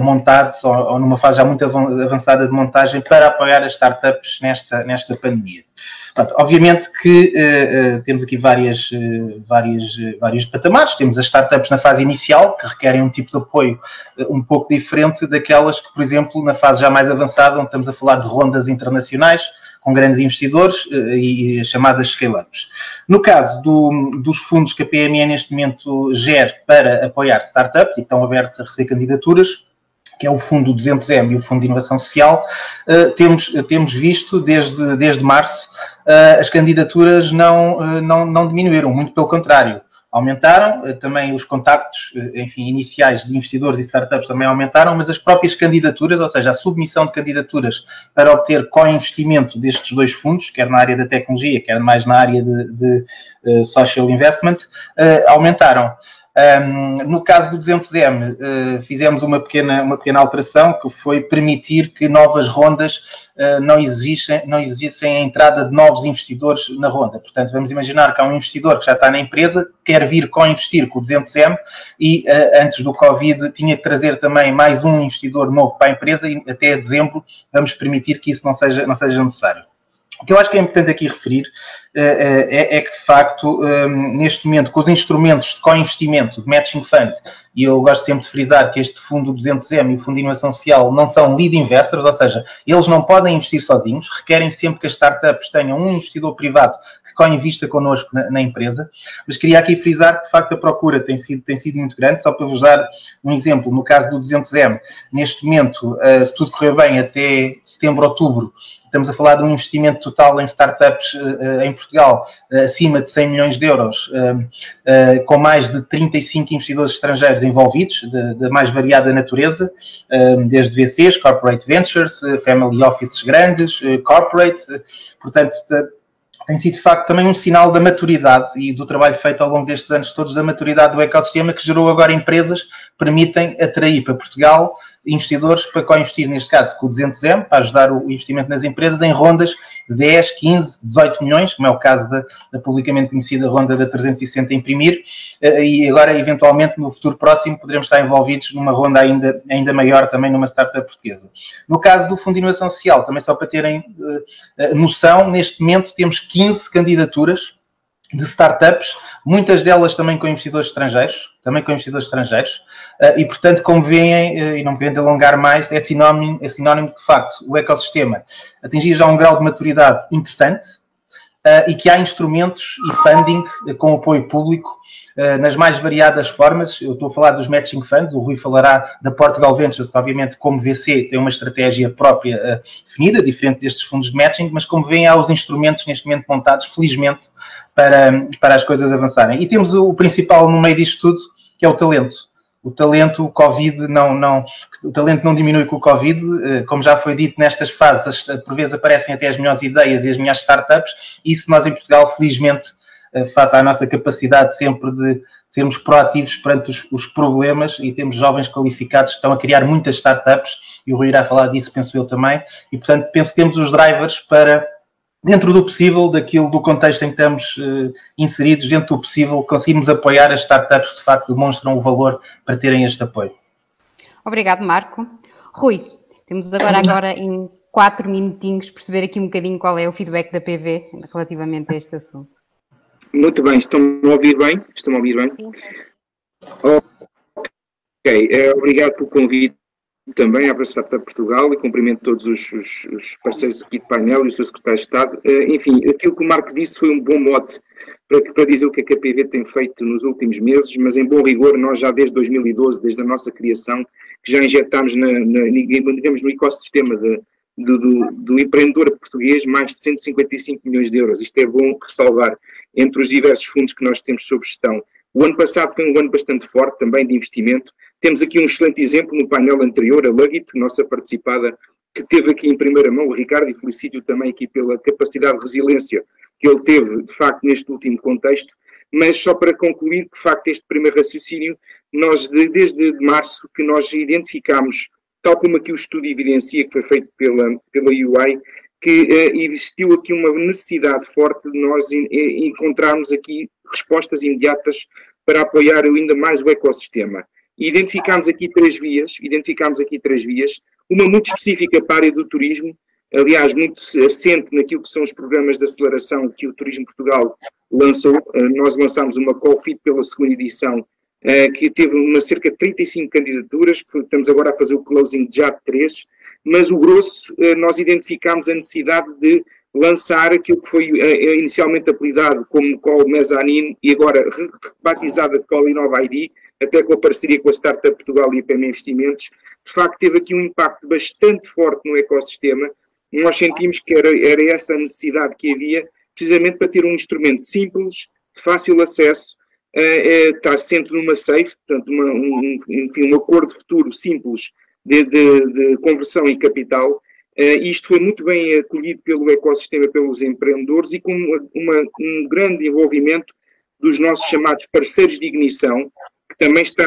montados ou numa fase já muito avançada de montagem para apoiar as startups nesta pandemia. Portanto, obviamente que temos aqui vários patamares. Temos as startups na fase inicial, que requerem um tipo de apoio um pouco diferente daquelas que, por exemplo, na fase já mais avançada, onde estamos a falar de rondas internacionais, grandes investidores e as chamadas scale-ups. No caso dos fundos que a PME neste momento gera para apoiar startups e estão abertos a receber candidaturas, que é o Fundo 200M e o Fundo de Inovação Social, temos visto desde março as candidaturas não diminuíram, muito pelo contrário. Aumentaram, também os contactos, enfim, iniciais de investidores e startups também aumentaram, mas as próprias candidaturas, ou seja, a submissão de candidaturas para obter co-investimento destes dois fundos, quer na área da tecnologia, quer mais na área de social investment, aumentaram. No caso do 200M, fizemos uma pequena alteração, que foi permitir que novas rondas não exigissem a entrada de novos investidores na ronda. Portanto, vamos imaginar que há um investidor que já está na empresa, quer vir co-investir com o 200M e antes do Covid tinha que trazer também mais um investidor novo para a empresa e até dezembro vamos permitir que isso não seja necessário. O que eu acho que é importante aqui referir é que, de facto, neste momento, com os instrumentos de co-investimento, de matching fund, e eu gosto sempre de frisar que este fundo 200M e o Fundo de Inovação Social não são lead investors, ou seja, eles não podem investir sozinhos, requerem sempre que as startups tenham um investidor privado que co-invista connosco na empresa, mas queria aqui frisar que, de facto, a procura tem sido muito grande. Só para vos dar um exemplo, no caso do 200M, neste momento, se tudo correr bem, até setembro, outubro, estamos a falar de um investimento total em startups em Portugal acima de 100 milhões de euros, com mais de 35 investidores estrangeiros envolvidos, de mais variada natureza, desde VCs, Corporate Ventures, Family Offices grandes, Corporate, portanto, tem sido de facto também um sinal da maturidade e do trabalho feito ao longo destes anos todos, da maturidade do ecossistema, que gerou agora empresas que permitem atrair para Portugal investidores para co-investir, neste caso com o 200M, para ajudar o investimento nas empresas em rondas de 10, 15, 18 milhões, como é o caso da publicamente conhecida ronda da 360 Imprimir, e agora, eventualmente, no futuro próximo, poderemos estar envolvidos numa ronda ainda maior também numa startup portuguesa. No caso do Fundo de Inovação Social, também só para terem noção, neste momento temos 15 candidaturas de startups, muitas delas também com investidores estrangeiros, e portanto, como veem, e não me querendo alongar mais, é sinónimo de, de facto, o ecossistema atingir já um grau de maturidade interessante e que há instrumentos e funding com apoio público nas mais variadas formas. Eu estou a falar dos matching funds, o Rui falará da Portugal Ventures, que obviamente como VC tem uma estratégia própria definida, diferente destes fundos de matching, mas como veem há os instrumentos neste momento montados, felizmente, para as coisas avançarem. E temos o principal no meio disto tudo, que é o talento. O talento não diminui com o Covid, como já foi dito nestas fases, por vezes aparecem até as melhores ideias e as melhores startups, e isso nós em Portugal, felizmente, face à nossa capacidade sempre de sermos proativos perante os problemas, e temos jovens qualificados que estão a criar muitas startups, e o Rui irá falar disso, penso eu também, e portanto penso que temos os drivers para, dentro do possível, do contexto em que estamos inseridos, dentro do possível, conseguirmos apoiar as startups que de facto demonstram o valor para terem este apoio. Obrigado, Marco. Rui, temos agora em 4 minutinhos perceber aqui um bocadinho qual é o feedback da PV relativamente a este assunto. Muito bem, estão-me a ouvir bem? Sim. Ok, obrigado pelo convite também à Startup Portugal, e cumprimento todos os parceiros aqui de painel e o seu secretário de Estado. Enfim, aquilo que o Marco disse foi um bom mote para dizer o que a PV tem feito nos últimos meses, mas em bom rigor nós já desde 2012, desde a nossa criação, que já injetámos digamos, no ecossistema do empreendedor português mais de 155 milhões de euros. Isto é bom ressalvar entre os diversos fundos que nós temos sob gestão. O ano passado foi um ano bastante forte também de investimento. Temos aqui um excelente exemplo no painel anterior, a Lugit, nossa participada, que teve aqui em primeira mão o Ricardo, e felicito também aqui pela capacidade de resiliência que ele teve, de facto, neste último contexto. Mas só para concluir, de facto, este primeiro raciocínio, nós, desde março, que nós identificámos, tal como aqui o estudo evidencia, que foi feito pela UI, que existiu aqui uma necessidade forte de nós encontrarmos aqui respostas imediatas para apoiar ainda mais o ecossistema. Identificámos aqui três vias, uma muito específica para a área do turismo, aliás, muito assente naquilo que são os programas de aceleração que o Turismo Portugal lançou. Nós lançámos uma Call-Fit pela segunda edição, que teve cerca de 35 candidaturas, que estamos agora a fazer o closing já de 3, mas o grosso, nós identificámos a necessidade de lançar aquilo que foi inicialmente apelidado como Call Mezzanine e agora rebatizada de Call Innova ID, até com a parceria com a Startup Portugal e a PM Investimentos. De facto, teve aqui um impacto bastante forte no ecossistema. Nós sentimos que era essa a necessidade que havia, precisamente para ter um instrumento simples, de fácil acesso, estar sempre numa safe, portanto, um acordo futuro simples de conversão em capital. Isto foi muito bem acolhido pelo ecossistema, pelos empreendedores e com um grande envolvimento dos nossos chamados parceiros de ignição, que também está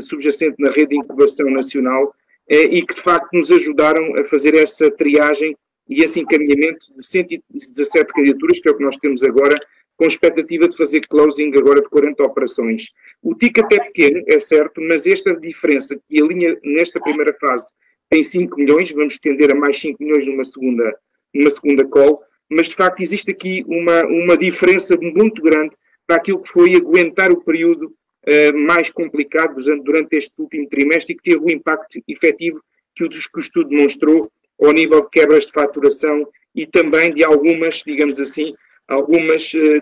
subjacente na rede de incubação nacional e que de facto nos ajudaram a fazer essa triagem e esse encaminhamento de 117 candidaturas, que é o que nós temos agora, com expectativa de fazer closing agora de 40 operações. O ticket é pequeno, é certo, mas esta diferença, e a linha nesta primeira fase tem 5 milhões, vamos estender a mais 5 milhões numa segunda call, mas de facto existe aqui uma diferença muito grande para aquilo que foi aguentar o período mais complicado durante este último trimestre e que teve o impacto efetivo que o estudo demonstrou ao nível de quebras de faturação e também de algumas, digamos assim,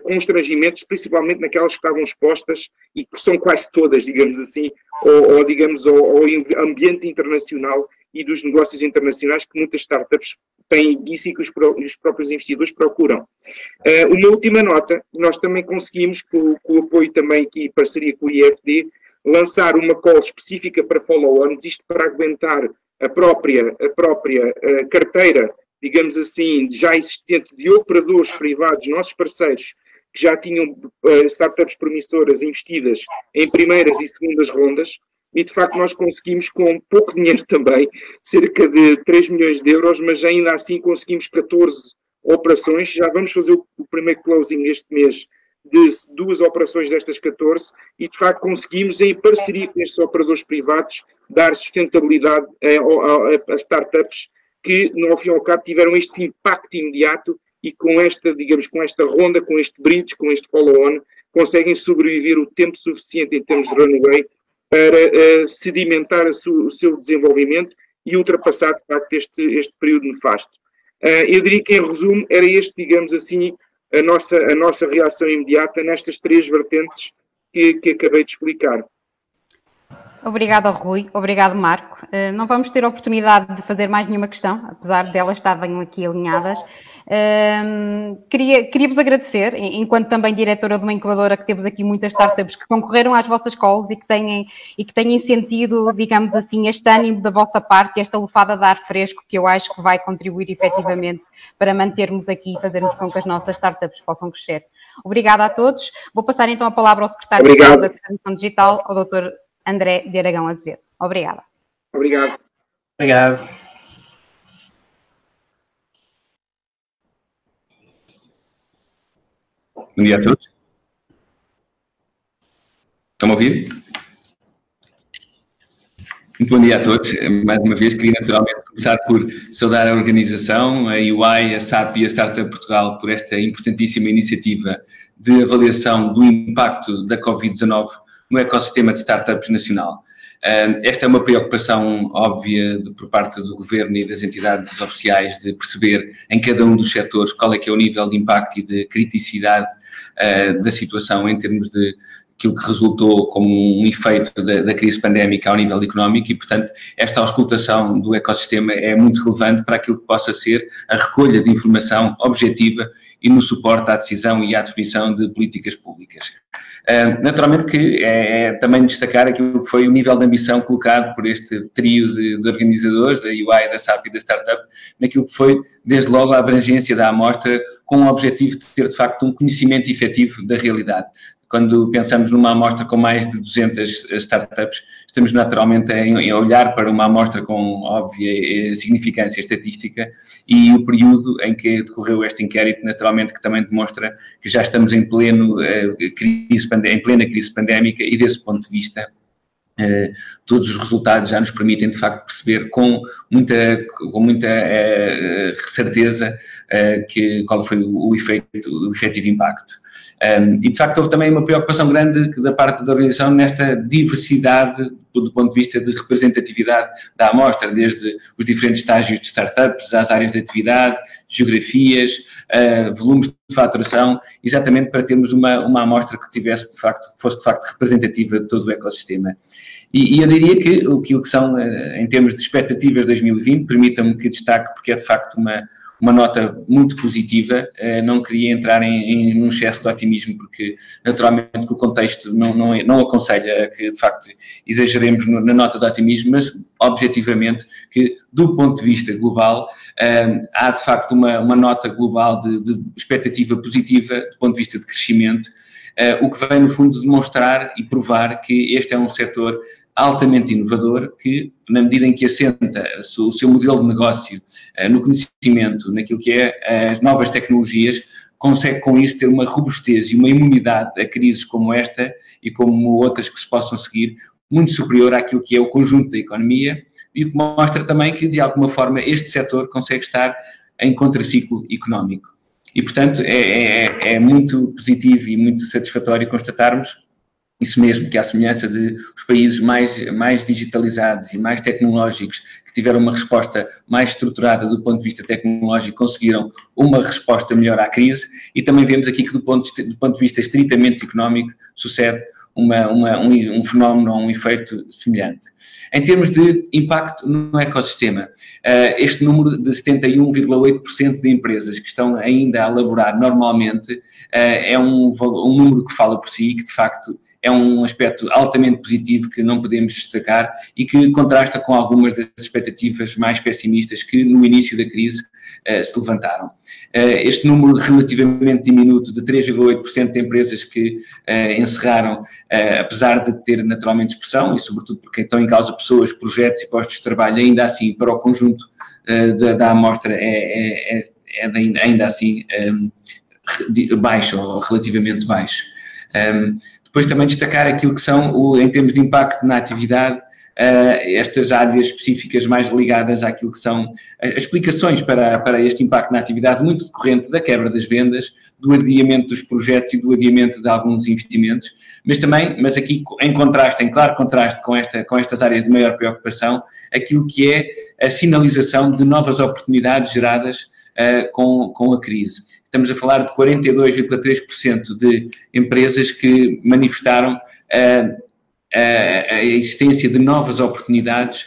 constrangimentos, principalmente naquelas que estavam expostas e que são quase todas, digamos assim, ao ambiente internacional e dos negócios internacionais que muitas startups têm isso e que os próprios investidores procuram. Uma última nota, nós também conseguimos, com o apoio também aqui, parceria com o IFD, lançar uma call específica para follow-ons, isto para aguentar a própria carteira, digamos assim, já existente de operadores privados, nossos parceiros, que já tinham startups promissoras investidas em primeiras e segundas rondas, e de facto nós conseguimos com pouco dinheiro também, cerca de 3 milhões de euros, mas ainda assim conseguimos 14 operações, já vamos fazer o primeiro closing este mês de 2 operações destas 14 e de facto conseguimos em parceria com estes operadores privados dar sustentabilidade a startups que no fim e ao cabo tiveram este impacto imediato e com esta, digamos, com esta ronda, com este bridge, com este follow-on, conseguem sobreviver o tempo suficiente em termos de runway para sedimentar o seu desenvolvimento e ultrapassar, de facto, este período nefasto. Eu diria que, em resumo, era este, digamos assim, a nossa reação imediata nestas 3 vertentes que acabei de explicar. Obrigada, Rui. Obrigado, Marco. Não vamos ter a oportunidade de fazer mais nenhuma questão, apesar delas estarem aqui alinhadas. Queria-vos agradecer, enquanto também diretora de uma incubadora, que temos aqui muitas startups que concorreram às vossas calls e que têm sentido, digamos assim, este ânimo da vossa parte, esta lufada de ar fresco, que eu acho que vai contribuir efetivamente para mantermos aqui e fazermos com que as nossas startups possam crescer. Obrigada a todos. Vou passar então a palavra ao secretário de Estado da Transição Digital, ao Dr. André de Aragão Azevedo. Obrigada. Obrigado. Obrigado. Bom dia a todos. Estão a ouvir? Muito bom dia a todos. Mais uma vez, queria naturalmente começar por saudar a organização, a UI, a SAP e a Startup Portugal por esta importantíssima iniciativa de avaliação do impacto da Covid-19 no ecossistema de startups nacional. Esta é uma preocupação óbvia por parte do Governo e das entidades oficiais de perceber em cada um dos setores qual é que é o nível de impacto e de criticidade da situação em termos de aquilo que resultou como um efeito da crise pandémica ao nível económico e, portanto, esta auscultação do ecossistema é muito relevante para aquilo que possa ser a recolha de informação objetiva e no suporte à decisão e à definição de políticas públicas. Naturalmente que é também destacar aquilo que foi o nível de ambição colocado por este trio de organizadores, da UI, da SAP e da Startup, naquilo que foi, desde logo, a abrangência da amostra com o objetivo de ter, de facto, um conhecimento efetivo da realidade. Quando pensamos numa amostra com mais de 200 startups, estamos naturalmente a olhar para uma amostra com óbvia significância estatística e o período em que decorreu este inquérito, naturalmente que também demonstra que já estamos em plena crise pandémica e desse ponto de vista todos os resultados já nos permitem de facto perceber com muita certeza qual foi o efetivo impacto. E, de facto, houve também uma preocupação grande da parte da organização nesta diversidade do ponto de vista de representatividade da amostra, desde os diferentes estágios de startups, às áreas de atividade, geografias, volumes de faturação, exatamente para termos uma amostra que fosse de facto representativa de todo o ecossistema. E eu diria que aquilo que são, em termos de expectativas de 2020, permita-me que destaque, porque é de facto uma nota muito positiva. Não queria entrar em um excesso de otimismo, porque naturalmente que o contexto não aconselha que de facto exageremos na nota de otimismo, mas objetivamente que do ponto de vista global há de facto uma nota global de expectativa positiva do ponto de vista de crescimento, o que vem no fundo demonstrar e provar que este é um setor altamente inovador, que na medida em que assenta o seu modelo de negócio no conhecimento, naquilo que é as novas tecnologias, consegue com isso ter uma robustez e uma imunidade a crises como esta e como outras que se possam seguir, muito superior àquilo que é o conjunto da economia, e o que mostra também que, de alguma forma, este setor consegue estar em contraciclo económico. E, portanto, é muito positivo e muito satisfatório constatarmos isso mesmo, que à semelhança de os países mais digitalizados e mais tecnológicos, que tiveram uma resposta mais estruturada do ponto de vista tecnológico, conseguiram uma resposta melhor à crise, e também vemos aqui que do ponto de vista estritamente económico sucede um fenómeno, um efeito semelhante. Em termos de impacto no ecossistema, este número de 71,8% de empresas que estão ainda a elaborar normalmente é um número que fala por si e que de facto é um aspecto altamente positivo que não podemos destacar e que contrasta com algumas das expectativas mais pessimistas que no início da crise se levantaram. Este número relativamente diminuto de 3,8% de empresas que encerraram, apesar de ter naturalmente expressão, e sobretudo porque estão em causa pessoas, projetos e postos de trabalho, ainda assim, para o conjunto da amostra é ainda assim baixo, ou relativamente baixo. Depois também destacar aquilo que são, em termos de impacto na atividade, estas áreas específicas mais ligadas àquilo que são as explicações para este impacto na atividade, muito decorrente da quebra das vendas, do adiamento dos projetos e do adiamento de alguns investimentos, mas aqui em claro contraste com estas áreas de maior preocupação, aquilo que é a sinalização de novas oportunidades geradas com a crise. Estamos a falar de 42,3% de empresas que manifestaram a existência de novas oportunidades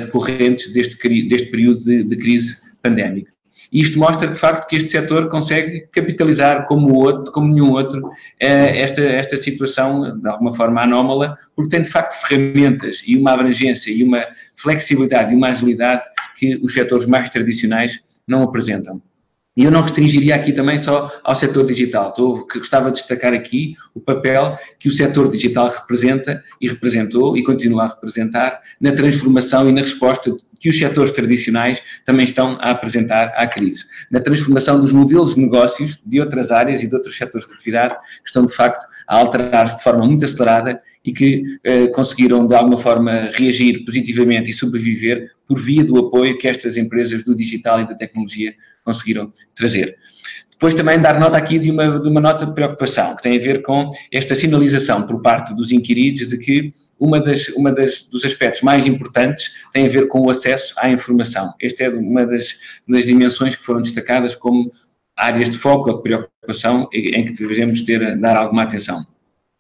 decorrentes deste período de crise pandémica. E isto mostra, de facto, que este setor consegue capitalizar como nenhum outro esta situação, de alguma forma anómala, porque tem, de facto, ferramentas e uma abrangência e uma flexibilidade e uma agilidade que os setores mais tradicionais não apresentam. E eu não restringiria aqui também só ao setor digital. Gostava de destacar aqui o papel que o setor digital representa e representou e continua a representar na transformação e na resposta que os setores tradicionais também estão a apresentar à crise. Na transformação dos modelos de negócios de outras áreas e de outros setores de atividade que estão, de facto, a alterar-se de forma muito acelerada e que conseguiram, de alguma forma, reagir positivamente e sobreviver por via do apoio que estas empresas do digital e da tecnologia conseguiram trazer. Depois também dar nota aqui de uma nota de preocupação, que tem a ver com esta sinalização por parte dos inquiridos de que dos aspectos mais importantes tem a ver com o acesso à informação. Esta é uma das dimensões que foram destacadas como áreas de foco ou de preocupação em que devemos dar alguma atenção.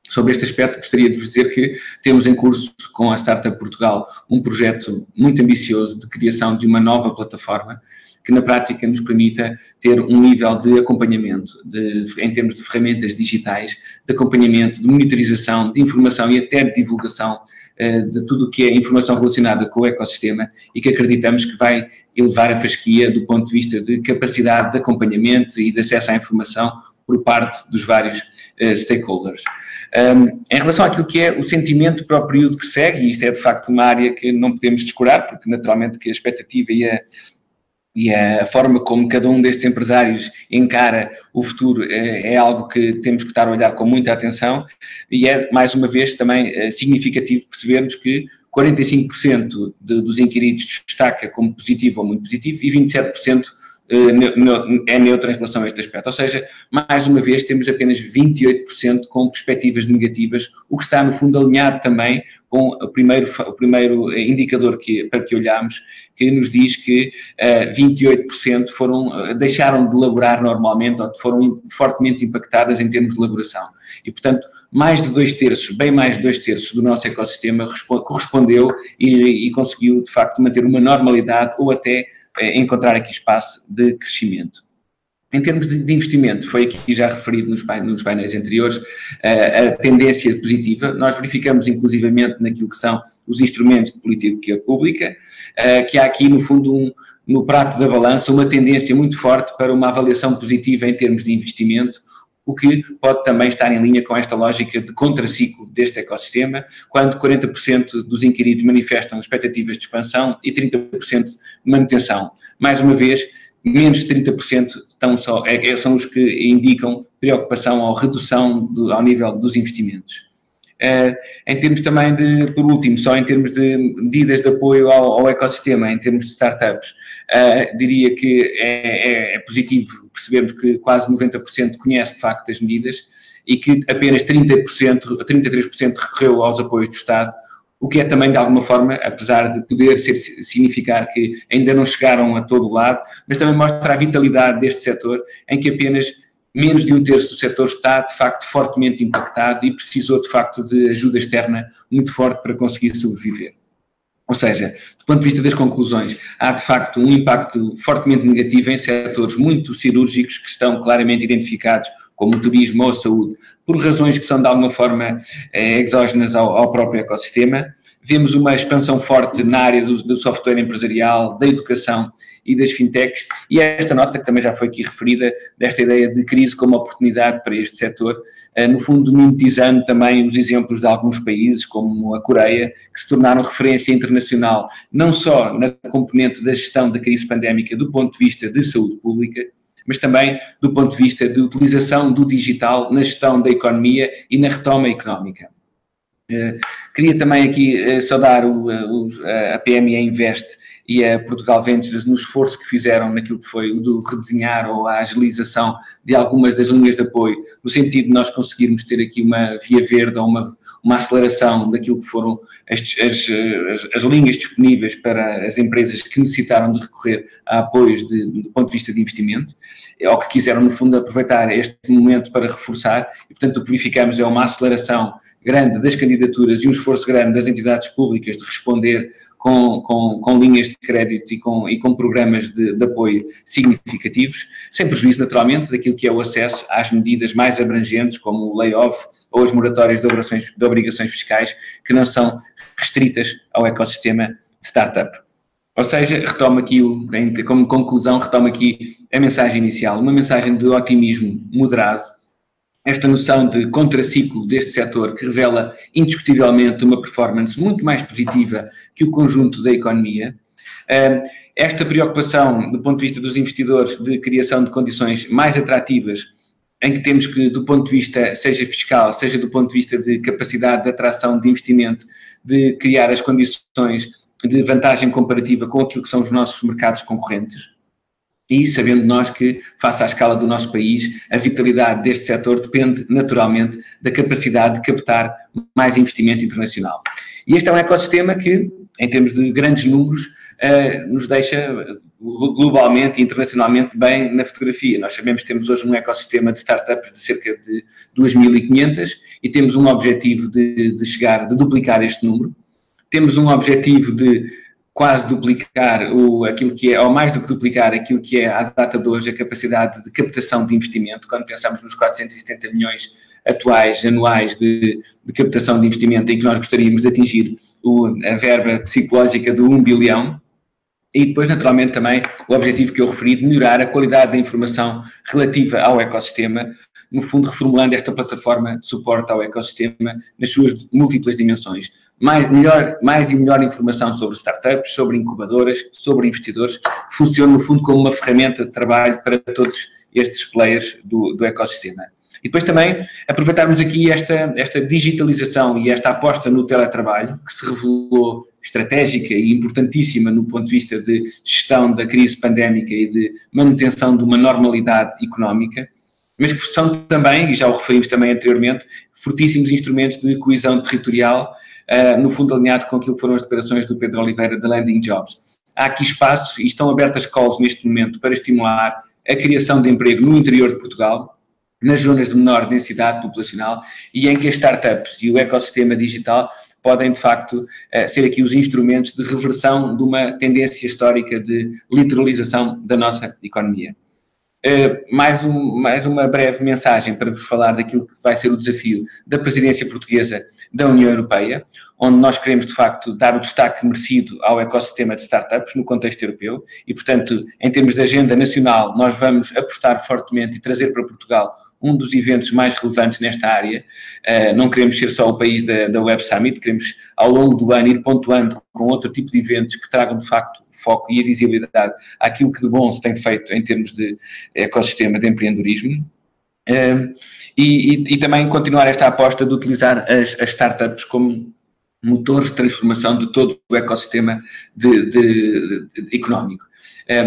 Sobre este aspecto, gostaria de vos dizer que temos em curso com a Startup Portugal um projeto muito ambicioso de criação de uma nova plataforma que na prática nos permita ter um nível de acompanhamento em termos de ferramentas digitais, de acompanhamento, de monitorização, de informação e até de divulgação de tudo o que é informação relacionada com o ecossistema e que acreditamos que vai elevar a fasquia do ponto de vista de capacidade de acompanhamento e de acesso à informação por parte dos vários stakeholders. Em relação àquilo que é o sentimento para o período que segue, e isto é de facto uma área que não podemos descurar, porque naturalmente que a expectativa e a forma como cada um destes empresários encara o futuro é algo que temos que estar a olhar com muita atenção, e é mais uma vez também significativo percebermos que 45% dos inquiridos destaca como positivo ou muito positivo e 27% é neutra em relação a este aspecto. Ou seja, mais uma vez, temos apenas 28% com perspectivas negativas, o que está, no fundo, alinhado também com o primeiro indicador para que olhamos, que nos diz que 28% deixaram de laborar normalmente ou foram fortemente impactadas em termos de laboração. E, portanto, mais de 2/3, bem mais de 2/3 do nosso ecossistema correspondeu e conseguiu, de facto, manter uma normalidade ou até encontrar aqui espaço de crescimento. Em termos de investimento, foi aqui já referido nos painéis anteriores, a tendência positiva. Nós verificamos, inclusivamente, naquilo que são os instrumentos de política pública, que há aqui, no fundo, no prato da balança, uma tendência muito forte para uma avaliação positiva em termos de investimento, o que pode também estar em linha com esta lógica de contraciclo deste ecossistema, quando 40% dos inquiridos manifestam expectativas de expansão e 30% de manutenção. Mais uma vez, menos de 30% são os que indicam preocupação ou redução ao nível dos investimentos. Em termos também por último, só em termos de medidas de apoio ao ecossistema, em termos de startups, diria que é positivo percebemos que quase 90% conhece de facto as medidas e que apenas 33% recorreu aos apoios do Estado, o que é também de alguma forma, apesar de poder significar que ainda não chegaram a todo lado, mas também mostra a vitalidade deste setor, em que apenas menos de 1/3 do setor está, de facto, fortemente impactado e precisou, de facto, de ajuda externa muito forte para conseguir sobreviver. Ou seja, do ponto de vista das conclusões, há, de facto, um impacto fortemente negativo em setores muito cirúrgicos que estão claramente identificados como o turismo ou a saúde, por razões que são, de alguma forma, exógenas ao próprio ecossistema. Vemos uma expansão forte na área do software empresarial, da educação e das fintechs, e esta nota, que também já foi aqui referida, desta ideia de crise como oportunidade para este setor, no fundo mimetizando também os exemplos de alguns países, como a Coreia, que se tornaram referência internacional, não só na componente da gestão da crise pandémica do ponto de vista de saúde pública, mas também do ponto de vista de utilização do digital na gestão da economia e na retoma económica. Queria também aqui saudar a PME Invest e a Portugal Ventures no esforço que fizeram naquilo que foi o do redesenhar ou a agilização de algumas das linhas de apoio, no sentido de nós conseguirmos ter aqui uma via verde ou uma aceleração daquilo que foram as linhas disponíveis para as empresas que necessitaram de recorrer a apoios do ponto de vista de investimento, ou que quiseram, no fundo, aproveitar este momento para reforçar, e, portanto, o que verificamos é uma aceleração grande das candidaturas e um esforço grande das entidades públicas de responder com linhas de crédito e com programas de apoio significativos, sem prejuízo, naturalmente, daquilo que é o acesso às medidas mais abrangentes, como o layoff ou as moratórias de obrigações fiscais, que não são restritas ao ecossistema de startup. Ou seja, retomo aqui, como conclusão, retomo aqui a mensagem inicial, uma mensagem de otimismo moderado, esta noção de contraciclo deste setor que revela indiscutivelmente uma performance muito mais positiva que o conjunto da economia. Esta preocupação do ponto de vista dos investidores de criação de condições mais atrativas, em que temos que, do ponto de vista, seja fiscal, seja do ponto de vista de capacidade de atração de investimento, de criar as condições de vantagem comparativa com aquilo que são os nossos mercados concorrentes. E sabendo nós que, face à escala do nosso país, a vitalidade deste setor depende naturalmente da capacidade de captar mais investimento internacional. E este é um ecossistema que, em termos de grandes números, nos deixa globalmente e internacionalmente bem na fotografia. Nós sabemos que temos hoje um ecossistema de startups de cerca de 2.500 e temos um objetivo de duplicar este número. Temos um objetivo de quase duplicar aquilo que é, ou mais do que duplicar aquilo que é, à data de hoje, a capacidade de captação de investimento, quando pensamos nos 470 milhões atuais, anuais, de captação de investimento, em que nós gostaríamos de atingir a verba psicológica de 1 bilhão, e depois, naturalmente, também o objetivo que eu referi de melhorar a qualidade da informação relativa ao ecossistema, no fundo reformulando esta plataforma de suporte ao ecossistema nas suas múltiplas dimensões. Mais e melhor informação sobre startups, sobre incubadoras, sobre investidores, que funciona no fundo como uma ferramenta de trabalho para todos estes players do ecossistema. depois também aproveitarmos aqui esta digitalização e esta aposta no teletrabalho, que se revelou estratégica e importantíssima no ponto de vista de gestão da crise pandémica e de manutenção de uma normalidade económica, mas que são também, e já o referimos também anteriormente, fortíssimos instrumentos de coesão territorial, no fundo alinhado com aquilo que foram as declarações do Pedro Oliveira da Landing Jobs. Há aqui espaço e estão abertas calls neste momento para estimular a criação de emprego no interior de Portugal, nas zonas de menor densidade populacional, e em que as startups e o ecossistema digital podem, de facto, ser aqui os instrumentos de reversão de uma tendência histórica de litoralização da nossa economia. Mais uma breve mensagem para vos falar daquilo que vai ser o desafio da presidência portuguesa da União Europeia, onde nós queremos, de facto, dar o destaque merecido ao ecossistema de startups no contexto europeu e, portanto, em termos de agenda nacional, nós vamos apostar fortemente e trazer para Portugal um dos eventos mais relevantes nesta área. Não queremos ser só o país da Web Summit, queremos, ao longo do ano, ir pontuando com outro tipo de eventos que tragam, de facto, o foco e a visibilidade àquilo que de bom se tem feito em termos de ecossistema de empreendedorismo. E também continuar esta aposta de utilizar as startups como motores de transformação de todo o ecossistema económico.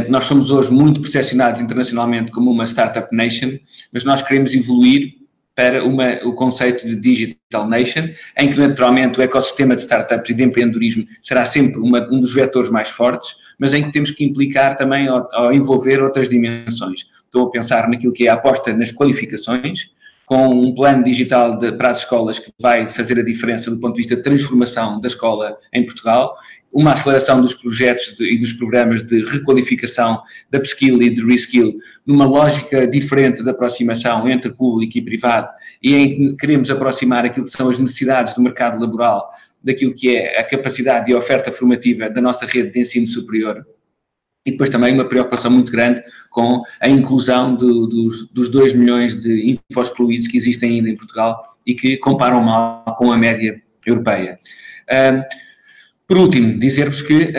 Nós somos hoje muito percepcionados internacionalmente como uma startup nation, mas nós queremos evoluir para o conceito de digital nation, em que naturalmente o ecossistema de startups e de empreendedorismo será sempre um dos vetores mais fortes, mas em que temos que implicar também ou envolver outras dimensões. Estou a pensar naquilo que é a aposta nas qualificações, com um plano digital para as escolas que vai fazer a diferença do ponto de vista de transformação da escola em Portugal, uma aceleração dos projetos e dos programas de requalificação, da upskill e de reskill, numa lógica diferente de aproximação entre público e privado, e em que queremos aproximar aquilo que são as necessidades do mercado laboral, daquilo que é a capacidade e a oferta formativa da nossa rede de ensino superior. E depois também uma preocupação muito grande com a inclusão dos 2 milhões de info-excluídos que existem ainda em Portugal e que comparam mal com a média europeia. Por último, dizer-vos que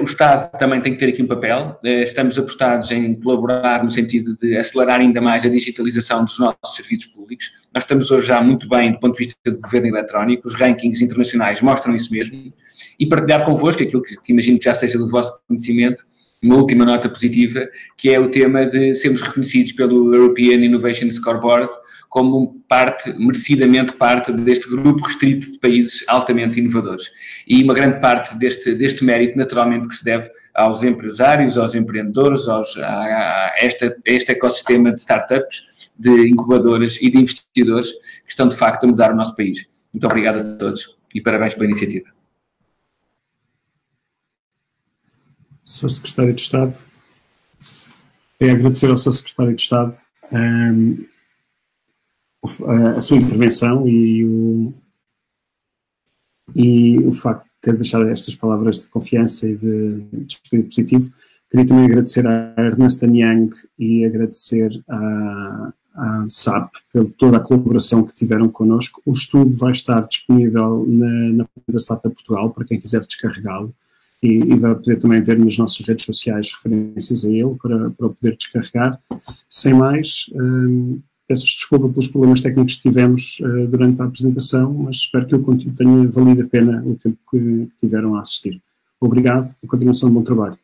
o Estado também tem que ter aqui um papel. Estamos apostados em colaborar no sentido de acelerar ainda mais a digitalização dos nossos serviços públicos. Nós estamos hoje já muito bem do ponto de vista de governo eletrónico, os rankings internacionais mostram isso mesmo, e partilhar convosco aquilo que imagino que já seja do vosso conhecimento, uma última nota positiva, que é o tema de sermos reconhecidos pelo European Innovation Scoreboard como merecidamente parte deste grupo restrito de países altamente inovadores. E uma grande parte deste mérito, naturalmente, que se deve aos empresários, aos empreendedores, a este ecossistema de startups, de incubadoras e de investidores que estão, de facto, a mudar o nosso país. Muito obrigado a todos e parabéns pela iniciativa. Sr. Secretário de Estado, quero agradecer ao Sr. Secretário de Estado a sua intervenção e o facto de ter deixado estas palavras de confiança e de espírito positivo. Queria também agradecer à Ernst & Young e agradecer à SAP por toda a colaboração que tiveram connosco. O estudo vai estar disponível na página da Startup Portugal para quem quiser descarregá-lo. E vai poder também ver nas nossas redes sociais referências a ele para o poder descarregar. Sem mais, peço-vos desculpa pelos problemas técnicos que tivemos durante a apresentação, mas espero que o conteúdo tenha valido a pena o tempo que tiveram a assistir. Obrigado e continuação de bom trabalho.